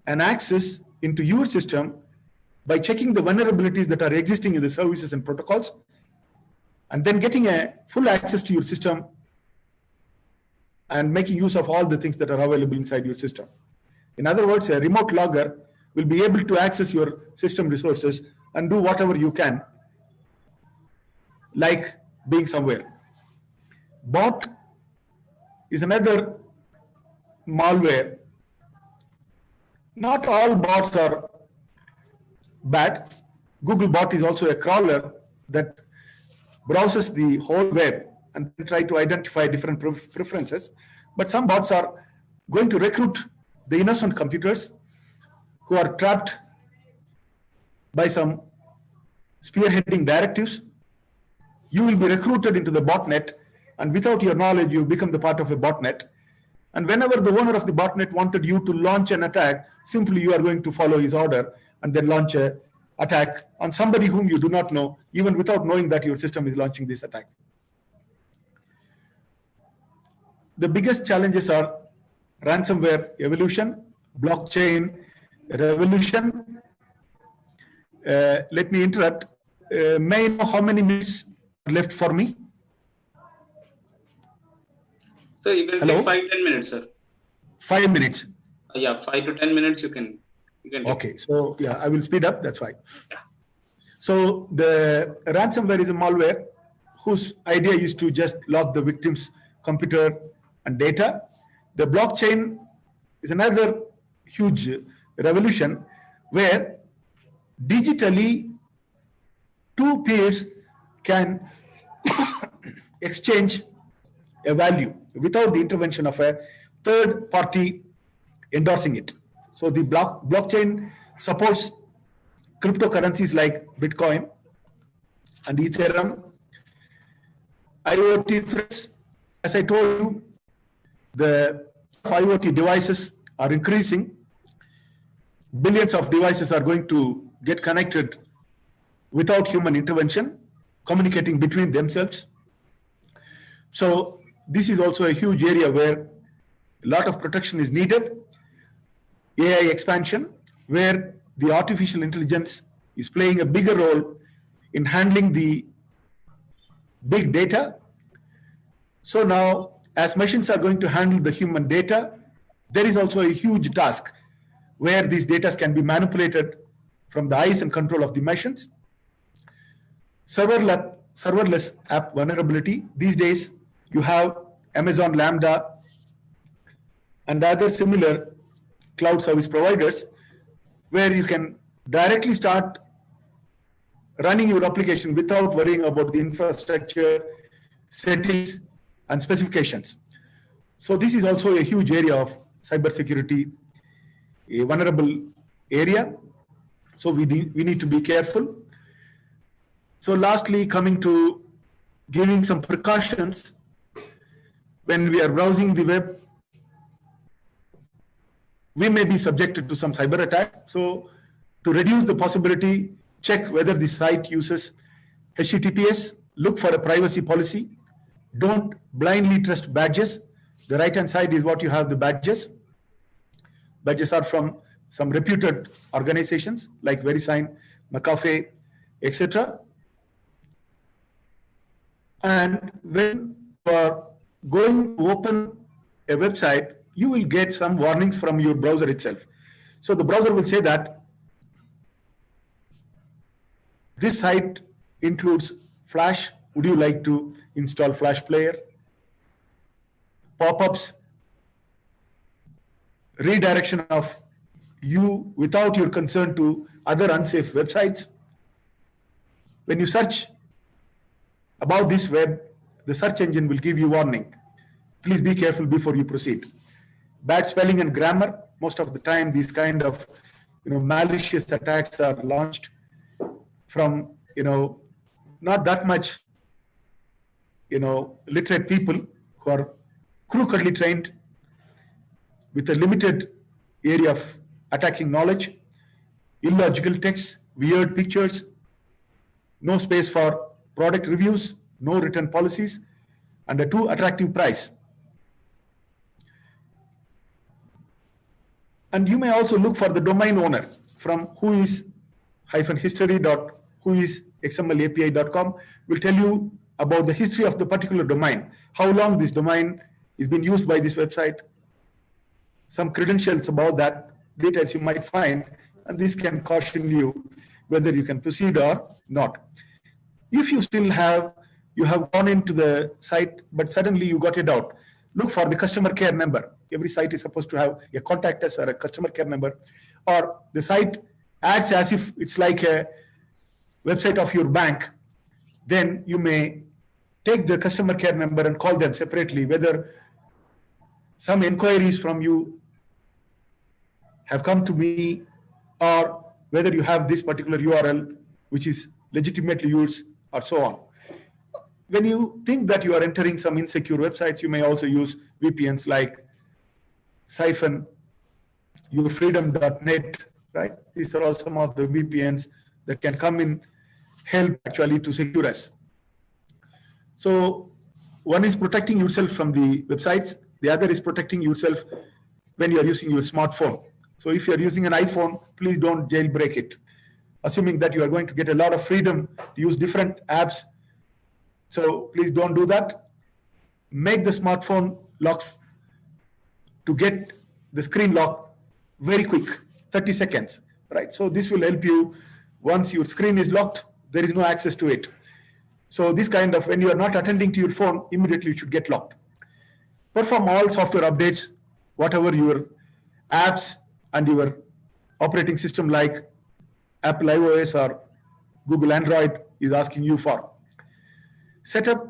an access into your system by checking the vulnerabilities that are existing in the services and protocols, and then getting a full access to your system and making use of all the things that are available inside your system. In other words, a remote logger will be able to access your system resources and do whatever you can, like being somewhere. Bot is another malware. Not all bots are bad. Googlebot is also a crawler that browses the whole web and try to identify different preferences. But some bots are going to recruit the innocent computers who are trapped by some spearheading directives. You will be recruited into the botnet, and without your knowledge, you become the part of a botnet. And whenever the owner of the botnet wanted you to launch an attack, simply you are going to follow his order and then launch an attack on somebody whom you do not know, even without knowing that your system is launching this attack. The biggest challenges are ransomware evolution, blockchain revolution. Let me interrupt. May I know how many minutes are left for me? So you can take 5-10 minutes, sir. 5 minutes. Yeah, 5 to 10 minutes you can take. Okay, so yeah, I will speed up. That's fine. Yeah. So the ransomware is a malware whose idea is to just lock the victim's computer and data. The blockchain is another huge revolution where digitally two peers can exchange a value without the intervention of a third party endorsing it. So the blockchain supports cryptocurrencies like Bitcoin and Ethereum. IoT threats, as I told you, the IoT devices are increasing. Billions of devices are going to get connected without human intervention, communicating between themselves. So this is also a huge area where a lot of protection is needed. AI expansion, where the artificial intelligence is playing a bigger role in handling the big data. So now, as machines are going to handle the human data, there is also a huge task where these data can be manipulated from the eyes and control of the machines. Serverless app vulnerability. These days, you have Amazon Lambda and other similar cloud service providers where you can directly start running your application without worrying about the infrastructure, settings, and specifications. So this is also a huge area of cybersecurity, a vulnerable area. So we need to be careful. So lastly, coming to giving some precautions when we are browsing the web, we may be subjected to some cyber attack. So to reduce the possibility, check whether the site uses HTTPS, look for a privacy policy. Don't blindly trust badges. The right-hand side is what you have the badges. Badges are from some reputed organizations like VeriSign, McAfee, etc. And when you are going to open a website, you will get some warnings from your browser itself. So the browser will say that this site includes Flash. Would you like to install Flash Player? Pop-ups, redirection of you without your consent to other unsafe websites. When you search about this web, the search engine will give you warning. Please be careful before you proceed. Bad spelling and grammar. Most of the time, these kind of malicious attacks are launched from not that much literate people who are crookedly trained with a limited area of attacking knowledge, illogical texts, weird pictures, no space for product reviews, no written policies, and a too attractive price. And you may also look for the domain owner from whois-history.whoisxmlapi.com will tell you about the history of the particular domain, how long this domain is being used by this website, some credentials about that, details you might find, and this can caution you whether you can proceed or not. If you still have gone into the site, but suddenly you got a doubt, look for the customer care number. Every site is supposed to have a contact us or a customer care number, or the site acts as if it's like a website of your bank. Then you may take the customer care number and call them separately, whether some inquiries from you have come to me or whether you have this particular URL which is legitimately used or so on. When you think that you are entering some insecure websites, you may also use VPNs like Siphon, yourfreedom.net, right? These are all some of the VPNs that can come in help actually to secure us. So one is protecting yourself from the websites. The other is protecting yourself when you are using your smartphone. So if you are using an iPhone, please don't jailbreak it, assuming that you are going to get a lot of freedom to use different apps. So please don't do that. Make the smartphone locks to get the screen lock very quick, 30 seconds, right? So this will help you. Once your screen is locked, there is no access to it. So this kind of, when you are not attending to your phone, immediately it should get locked. Perform all software updates, whatever your apps and your operating system like Apple iOS or Google Android is asking you for. Set up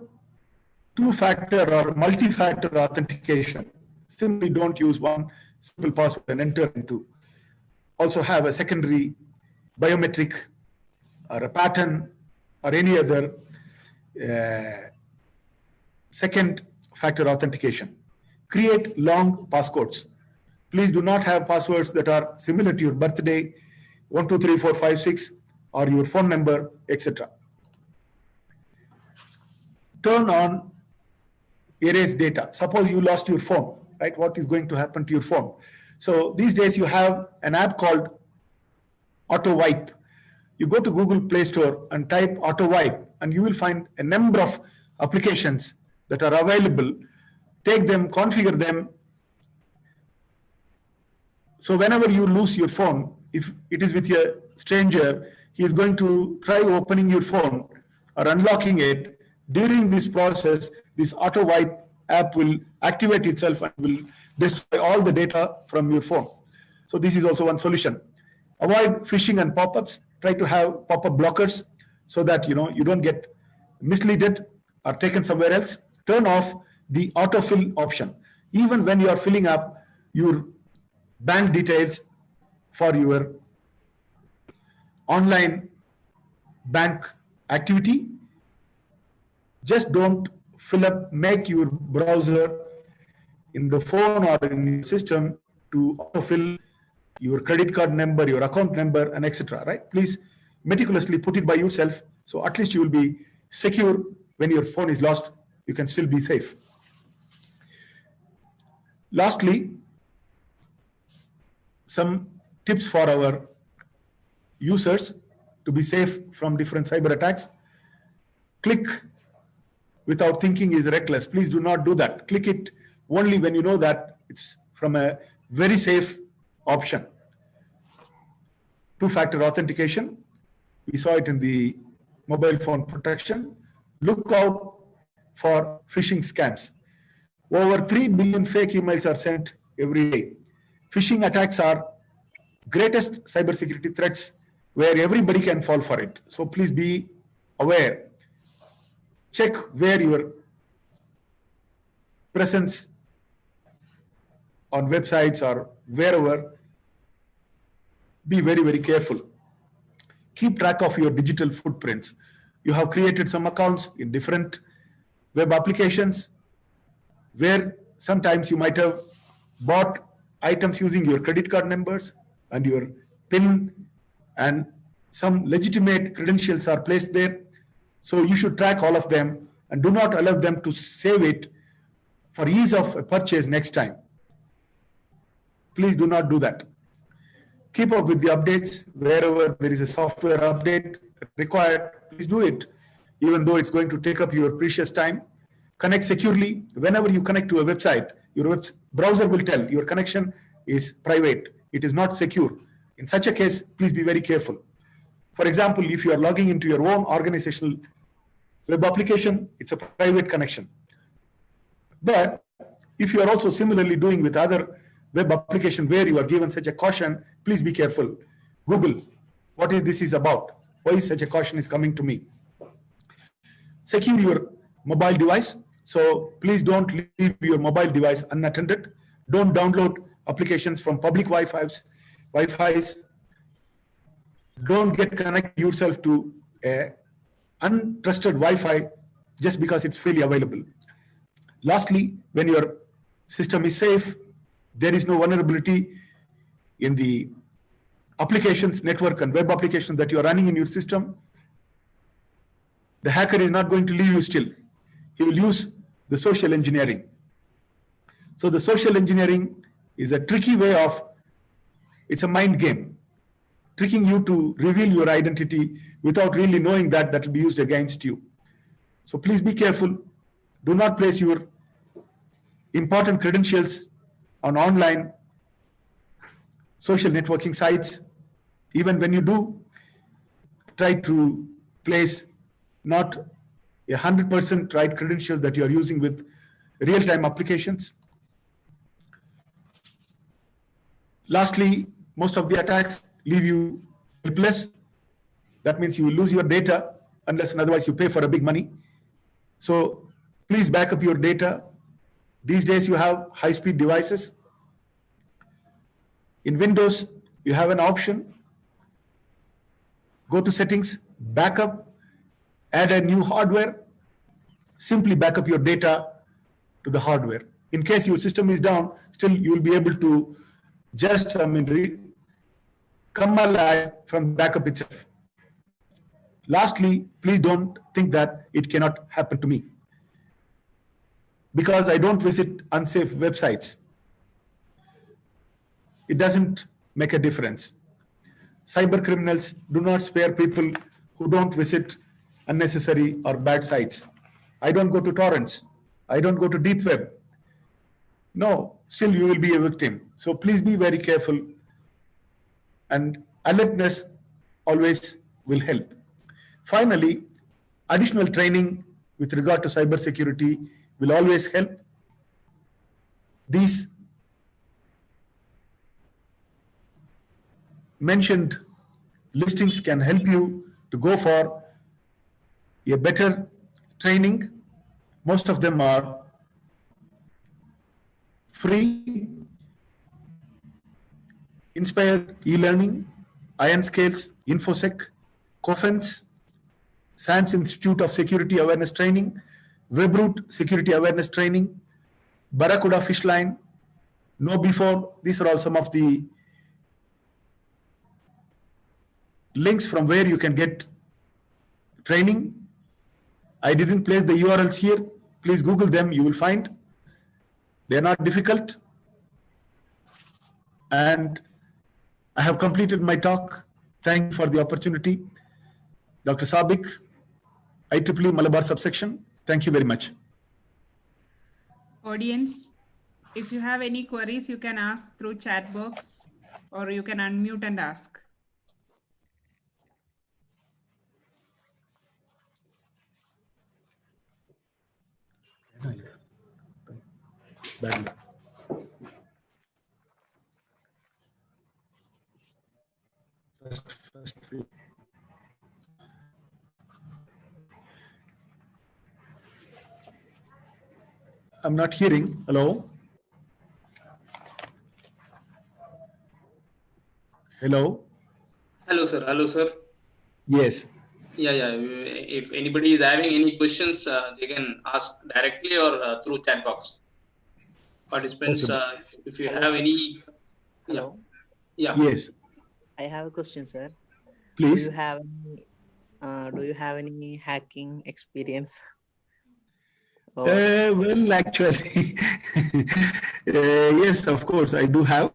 two-factor or multi-factor authentication. Simply don't use one simple password and enter into. Also have a secondary biometric or a pattern or any other second factor authentication. Create long passcodes. Please do not have passwords that are similar to your birthday, 1, 2, 3, 4, 5, 6, or your phone number, etc. Turn on erase data. Suppose you lost your phone, right? What is going to happen to your phone? So these days you have an app called Auto Wipe. You go to Google Play Store and type Auto Wipe, and you will find a number of applications that are available. Take them, configure them. So whenever you lose your phone, if it is with a stranger, he is going to try opening your phone or unlocking it. During this process, this Auto Wipe app will activate itself and will destroy all the data from your phone. So this is also one solution. Avoid phishing and pop-ups. Try to have pop-up blockers so that you don't get misleaded or taken somewhere else. Turn off the autofill option. Even when you are filling up your bank details for your online bank activity, just don't fill up, make your browser in the phone or in your system to autofill your credit card number, your account number, and etc. Right? Please meticulously put it by yourself, so at least you will be secure. When your phone is lost, you can still be safe. Lastly, some tips for our users to be safe from different cyber attacks. Click without thinking is reckless. Please do not do that. Click it only when you know that it's from a very safe option. Two-factor authentication. We saw it in the mobile phone protection. Look out for phishing scams. Over 3 billion fake emails are sent every day. Phishing attacks are greatest cybersecurity threats where everybody can fall for it. So please be aware. Check where your presence on websites or wherever. Be very, very careful. Keep track of your digital footprints. You have created some accounts in different web applications where sometimes you might have bought items using your credit card numbers and your PIN, and some legitimate credentials are placed there. So you should track all of them and do not allow them to save it for ease of a purchase next time. Please do not do that. Keep up with the updates. Wherever there is a software update required, please do it, even though it's going to take up your precious time. Connect securely. Whenever you connect to a website, your browser will tell your connection is private. It is not secure. In such a case, please be very careful. For example, if you are logging into your own organizational web application, it's a private connection. But if you are also similarly doing with other web application where you are given such a caution, please be careful. Google, what is this is about? Why is such a caution is coming to me? Secure your mobile device. So please don't leave your mobile device unattended. Don't download applications from public Wi-Fi's. Don't get connected yourself to a untrusted Wi-Fi just because it's freely available. Lastly, when your system is safe, there is no vulnerability in the applications, network, and web applications that you are running in your system, the hacker is not going to leave you still. He will use the social engineering. So the social engineering is a tricky way of, it's a mind game, tricking you to reveal your identity without really knowing that will be used against you. So please be careful. Do not place your important credentials on online social networking sites. Even when you do, try to place not 100% right credentials that you are using with real-time applications. Lastly, most of the attacks leave you helpless. That means you will lose your data unless and otherwise you pay for a big money. So please back up your data. These days you have high-speed devices. In Windows, you have an option. Go to settings, backup, add a new hardware. Simply back up your data to the hardware. In case your system is down, still you will be able to just come alive from backup itself. Lastly, please don't think that it cannot happen to me, because I don't visit unsafe websites. It doesn't make a difference. Cyber criminals do not spare people who don't visit unnecessary or bad sites. I don't go to torrents. I don't go to deep web. No, still you will be a victim. So please be very careful, and alertness always will help. Finally, additional training with regard to cyber security will always help. These mentioned listings can help you to go for a better training. Most of them are free. Inspire e-learning, Iron Scales, InfoSec, COFENS, SANS Institute of Security Awareness Training, WebRoot Security Awareness Training, Barracuda Fishline, Know Before. These are all some of the links from where you can get training. I didn't place the URLs here. Please Google them, you will find. They are not difficult. And I have completed my talk. Thank you for the opportunity. Dr. Sabik, IEEE Malabar subsection. Thank you very much. Audience, if you have any queries, you can ask through chat box, or you can unmute and ask. I'm not hearing. Hello? Hello? Hello, sir. Hello, sir. Yes. Yeah. If anybody is having any questions, they can ask directly or through chat box. Participants, if you have any. Hello. Yeah. Yes. I have a question, sir. Please. Do you have any hacking experience? Well, actually, yes, of course, I do have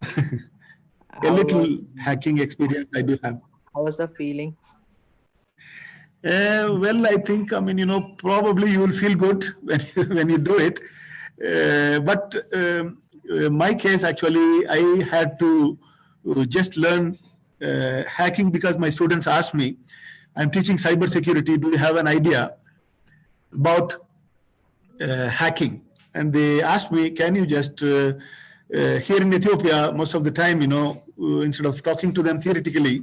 a little hacking experience. I do have. How was the feeling? Well, I think, probably you will feel good when you do it. But my case, actually, I had to just learn hacking because my students asked me, I'm teaching cybersecurity. Do you have an idea about hacking? And they asked me, can you just, here in Ethiopia, most of the time, instead of talking to them theoretically,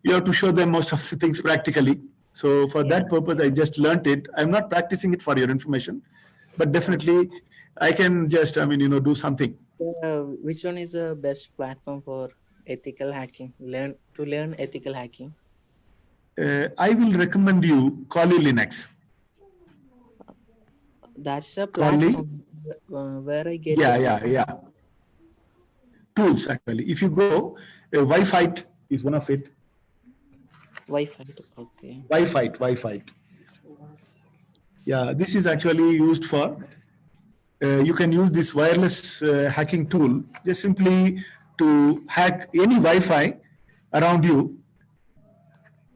you have to show them most of the things practically. So for that purpose, I just learned it. I'm not practicing it for your information, but definitely I can just, do something. Which one is the best platform for ethical hacking? To learn ethical hacking? I will recommend you Kali Linux. That's a platform where I get. Yeah. Tools, actually. If you go, Wi-Fi is one of it. Wi-Fi, okay. Wi-Fi. Yeah, this is actually used for, you can use this wireless hacking tool just simply to hack any Wi-Fi around you.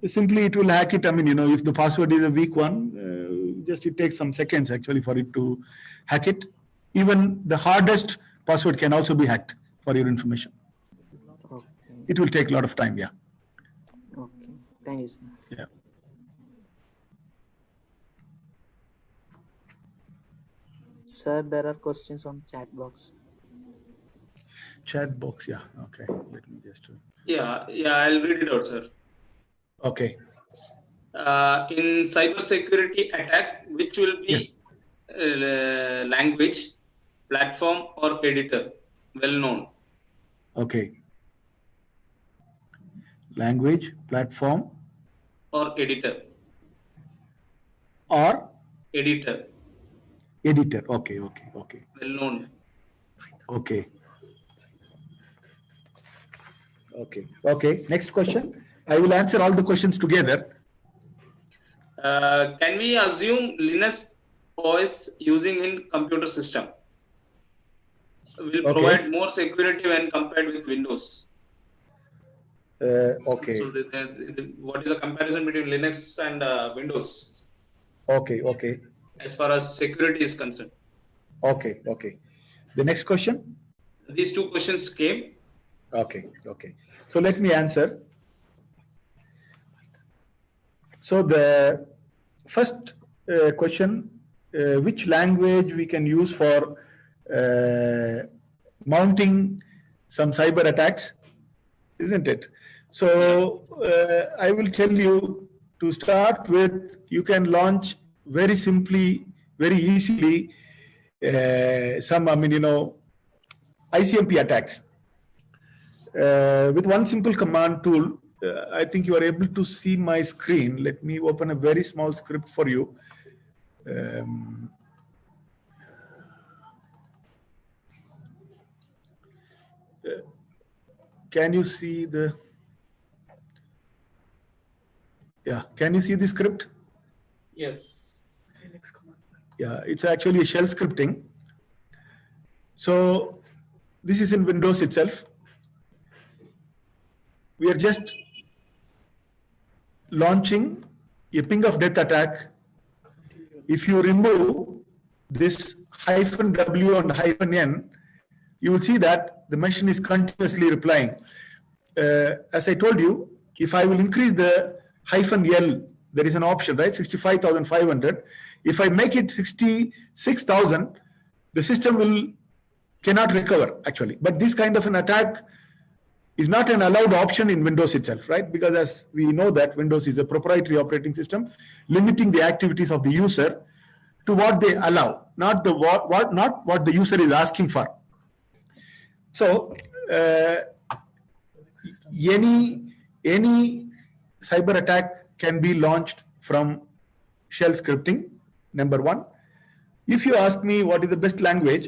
Simply it will hack it. If the password is a weak one, just it takes some seconds actually for it to hack it. Even the hardest password can also be hacked, for your information. Okay. It will take a lot of time, yeah. Okay, thank you, sir. Yeah. Sir, there are questions on chat box. Chat box, yeah. Okay, let me just. Yeah, I'll read it out, sir. Okay. In cyber security attack, which will be language, platform, or editor well known? Okay. Language, platform, or editor. Or editor. Editor. Okay. Well known. Okay. Next question. I will answer all the questions together. Can we assume Linux OS using in computer system will provide more security when compared with Windows? Okay. So what is the comparison between Linux and Windows? Okay. As far as security is concerned. Okay. The next question? These two questions came. Okay. So let me answer. So the first question, which language we can use for mounting some cyber attacks, isn't it? So I will tell you, to start with, you can launch very simply, very easily some, ICMP attacks. With one simple command tool, I think you are able to see my screen. Let me open a very small script for you. Can you see the? Yeah, can you see the script? Yes. Yeah, it's actually a shell scripting. So this is in Windows itself. We are just launching a ping of death attack. If you remove this -w and -n, you will see that the machine is continuously replying. As I told you, if I will increase the -l, there is an option, right? 65,500. If I make it 66,000, the system cannot recover actually. But this kind of an attack is not an allowed option in Windows itself, right? Because as we know that Windows is a proprietary operating system, limiting the activities of the user to what they allow, not what the user is asking for. So any cyber attack can be launched from shell scripting, number one. If you ask me what is the best language,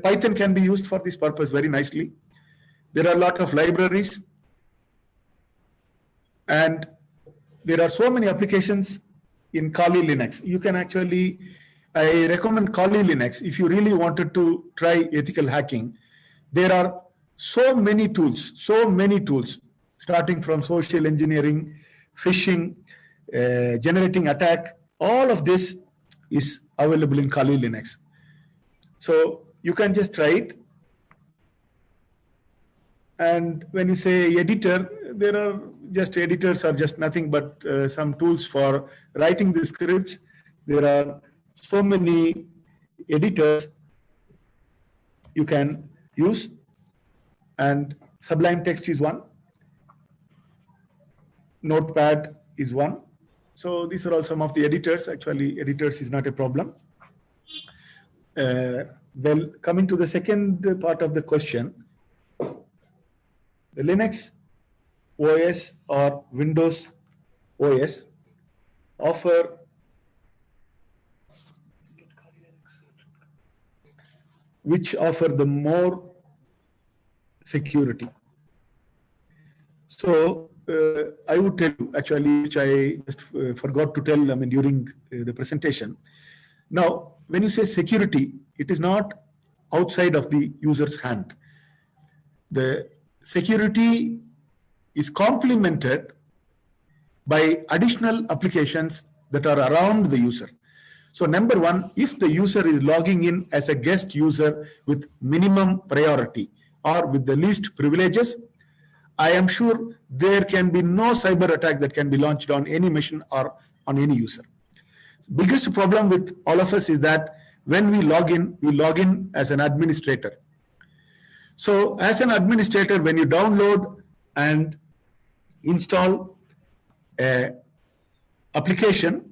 Python can be used for this purpose very nicely. There are a lot of libraries, and there are so many applications in Kali Linux. You can actually, I recommend Kali Linux if you really wanted to try ethical hacking. There are so many tools, starting from social engineering, phishing, generating attack. All of this is available in Kali Linux. So you can just try it. And when you say editor, there are just editors are just nothing but some tools for writing the scripts. There are so many editors you can use, and Sublime Text is one. Notepad is one. So these are all some of the editors. Actually, editors is not a problem. Well, coming to the second part of the question, the Linux OS or Windows OS offer the more security. So I would tell you actually, which I just forgot to tell during the presentation. Now, when you say security, it is not outside of the user's hand. The security is complemented by additional applications that are around the user. So number one, if the user is logging in as a guest user with minimum priority or with the least privileges, I am sure there can be no cyber attack that can be launched on any machine or on any user. Biggest problem with all of us is that when we log in as an administrator. So as an administrator, when you download and install a application,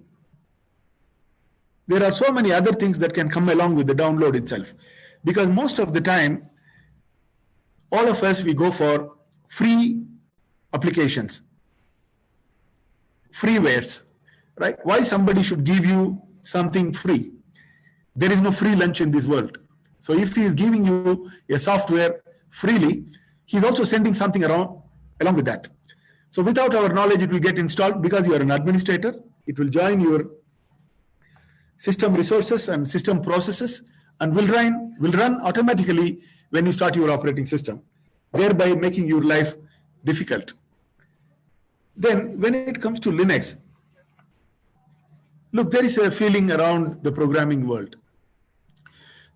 there are so many other things that can come along with the download itself. Because most of the time, all of us, we go for free applications, freewares, right? Why somebody should give you something free? There is no free lunch in this world. So if he is giving you a software freely, he is also sending something around along with that. So without our knowledge, it will get installed because you are an administrator. It will join your system resources and system processes and will run automatically when you start your operating system, thereby making your life difficult. Then when it comes to Linux, look, there is a feeling around the programming world.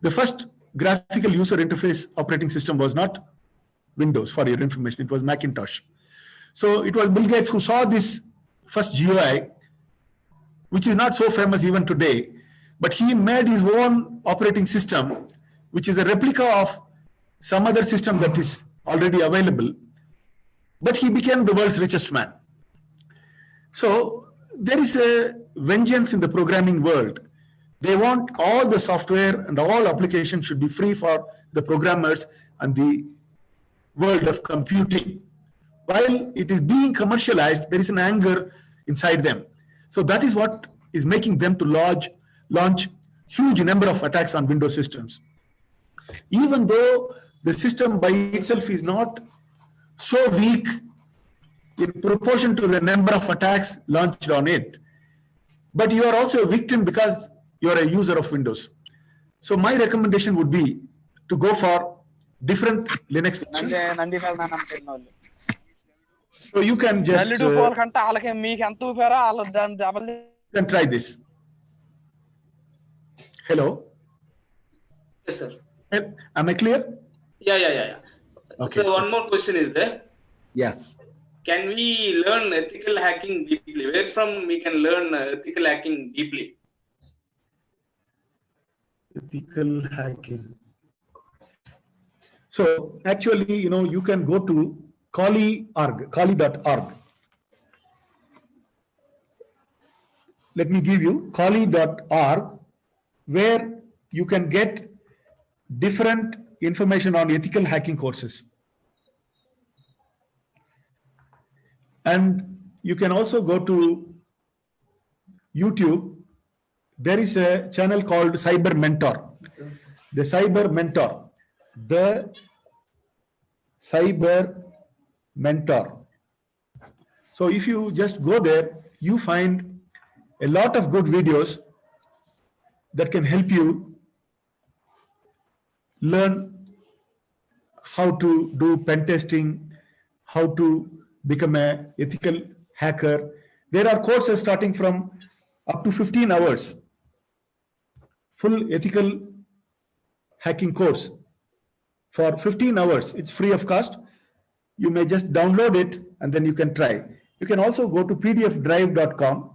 The first graphical user interface operating system was not Windows, for your information, it was Macintosh. So it was Bill Gates who saw this first GUI, which is not so famous even today, but he made his own operating system, which is a replica of some other system that is already available, but he became the world's richest man. So there is a vengeance in the programming world. They want all the software and all applications should be free for the programmers and the world of computing. While it is being commercialized, there is an anger inside them. So that is what is making them to launch huge number of attacks on Windows systems. Even though the system by itself is not so weak in proportion to the number of attacks launched on it, but you are also a victim because you are a user of Windows. So my recommendation would be to go for different Linux functions. So you can just can try this. Hello? Yes, sir. Am I clear? Yeah. Okay. So one more question is there. Yeah. Can we learn ethical hacking deeply? Where from we can learn ethical hacking deeply? Ethical hacking. So actually, you can go to kali.org. Let me give you kali.org, where you can get different information on ethical hacking courses. And you can also go to YouTube. There is a channel called Cyber Mentor. The Cyber Mentor. So if you just go there, you find a lot of good videos that can help you learn how to do pen testing, how to become an ethical hacker. There are courses starting from up to 15 hours, full ethical hacking course for 15 hours. It's free of cost. You may just download it and then you can try. You can also go to pdfdrive.com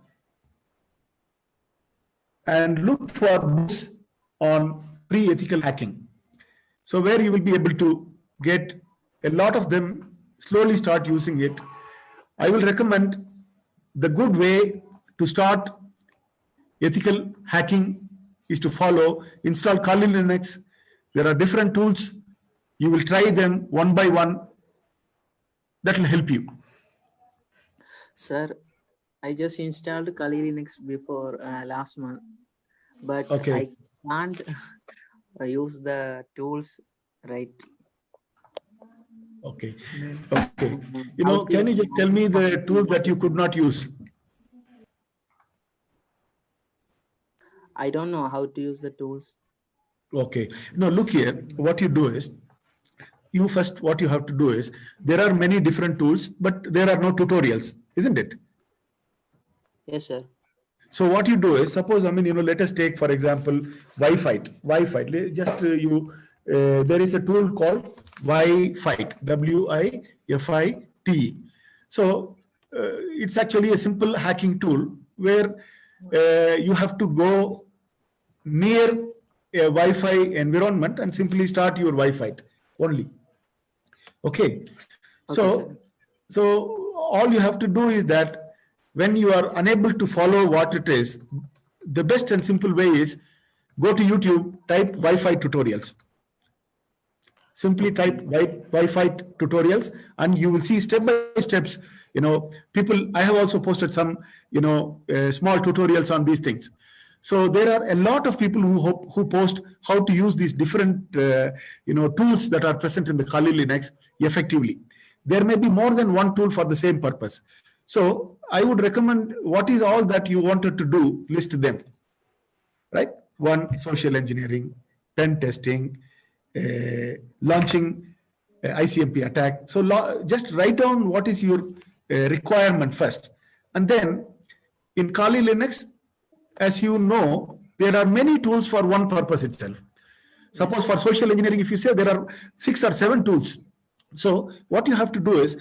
and look for books on pre-ethical hacking. So where you will be able to get a lot of them, slowly start using it. I will recommend the good way to start ethical hacking is to install Kali Linux. There are different tools. You will try them one by one. That will help you. Sir, I just installed Kali Linux before last month, but Okay. I can't use the tools right. Okay. Can you just tell me the tool that you could not use? I don't know how to use the tools. Okay. No, look here. What you do is, what you have to do is, there are many different tools, but there are no tutorials, isn't it? Yes, sir. So what you do is, suppose, let us take, for example, Wi-Fi. Just there is a tool called Wi-Fi, WIFIT. So it's actually a simple hacking tool where you have to go near a Wi-Fi environment and simply start your Wi-Fi only. Okay. So all you have to do is that when you are unable to follow what it is, the best and simple way is go to YouTube, type Wi-Fi tutorials. Simply type Wi-Fi tutorials, and you will see step by steps. People. I have also posted some, small tutorials on these things. So there are a lot of people who post how to use these different, tools that are present in the Kali Linux effectively. There may be more than one tool for the same purpose. So I would recommend what is all that you wanted to do, list them. Right? One, social engineering, pen testing, launching ICMP attack. So just write down what is your requirement first. And then in Kali Linux, as you know, there are many tools for one purpose itself. Suppose for social engineering, if you say there are 6 or 7 tools. So what you have to do is,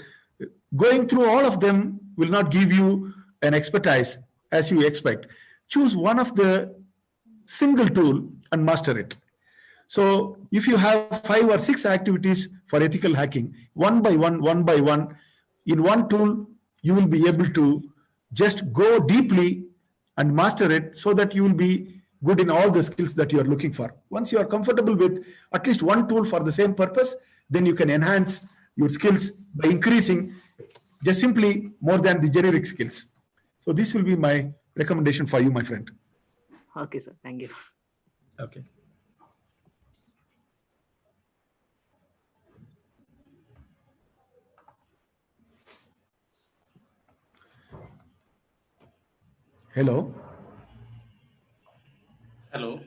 going through all of them will not give you an expertise as you expect. Choose one of the single tool and master it. So if you have 5 or 6 activities for ethical hacking, one by one, in one tool, you will be able to just go deeply and master it, so that you will be good in all the skills that you are looking for. Once you are comfortable with at least one tool for the same purpose, then you can enhance your skills by increasing just simply more than the generic skills. So this will be my recommendation for you, my friend. Okay, sir. Thank you. Okay. Hello. Hello.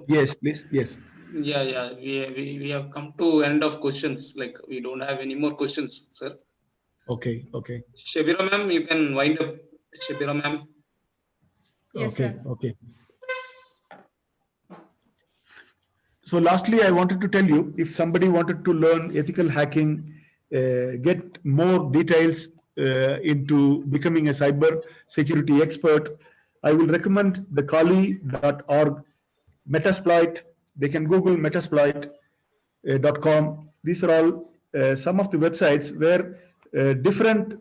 Yes, please. Yes. Yeah. We have come to end of questions. Like, we don't have any more questions, sir. Okay. Shabira ma'am, you can wind up. Shabira ma'am. Yes, okay. sir. Okay. So lastly, I wanted to tell you, if somebody wanted to learn ethical hacking, get more details into becoming a cyber security expert, I will recommend the kali.org Metasploit. They can Google Metasploit.com. These are all some of the websites where different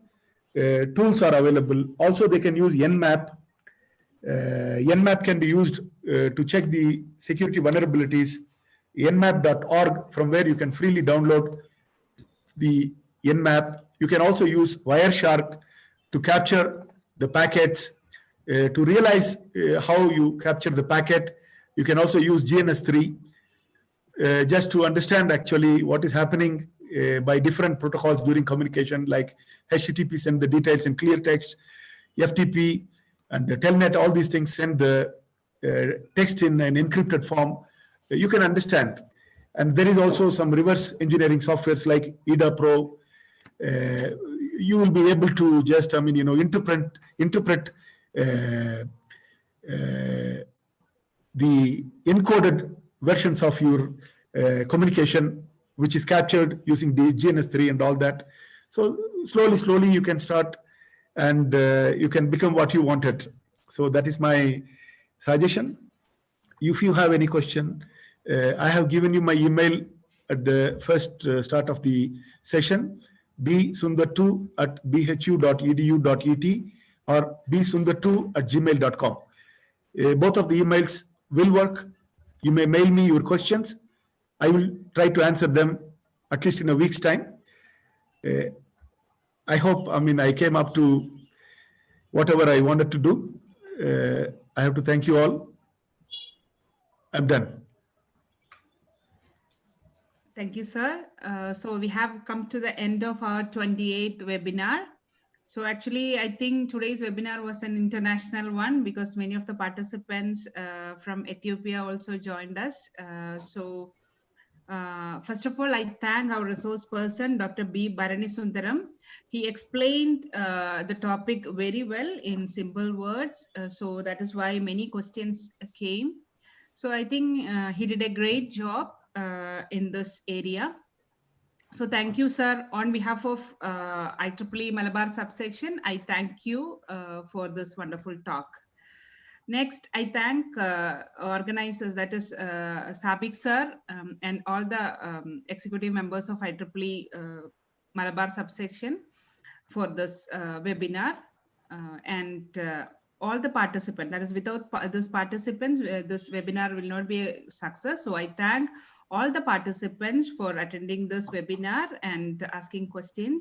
tools are available. Also, they can use Nmap. Nmap can be used to check the security vulnerabilities. Nmap.org, from where you can freely download the Nmap. You can also use Wireshark to capture the packets, to realize how you capture the packet. You can also use GNS3 just to understand actually what is happening by different protocols during communication, like HTTP send the details in clear text, FTP and the Telnet, all these things send the text in an encrypted form. You can understand. And there is also some reverse engineering softwares like EDA Pro. You will be able to just, interpret the encoded versions of your communication, which is captured using the GNS3 and all that. So slowly you can start, and you can become what you wanted. So that is my suggestion. If you have any question, I have given you my email at the first start of the session, bsundar2@bhu.edu.et or bsundar2@gmail.com. Both of the emails will work. You may mail me your questions. I will try to answer them at least in a week's time. I hope, I came up to whatever I wanted to do. I have to thank you all. I'm done. Thank you, sir. So we have come to the end of our 28th webinar. So actually, I think today's webinar was an international one because many of the participants from Ethiopia also joined us. First of all, I thank our resource person, Dr. B. Bharani Sundaram. He explained the topic very well in simple words. So that is why many questions came. So I think he did a great job in this area. So thank you, sir. On behalf of IEEE Malabar subsection, I thank you for this wonderful talk. Next, I thank organizers, that is Sabik sir, and all the executive members of IEEE Malabar subsection for this webinar. and all the participants, that is without this participants, this webinar will not be a success. So I thank all the participants for attending this webinar and asking questions.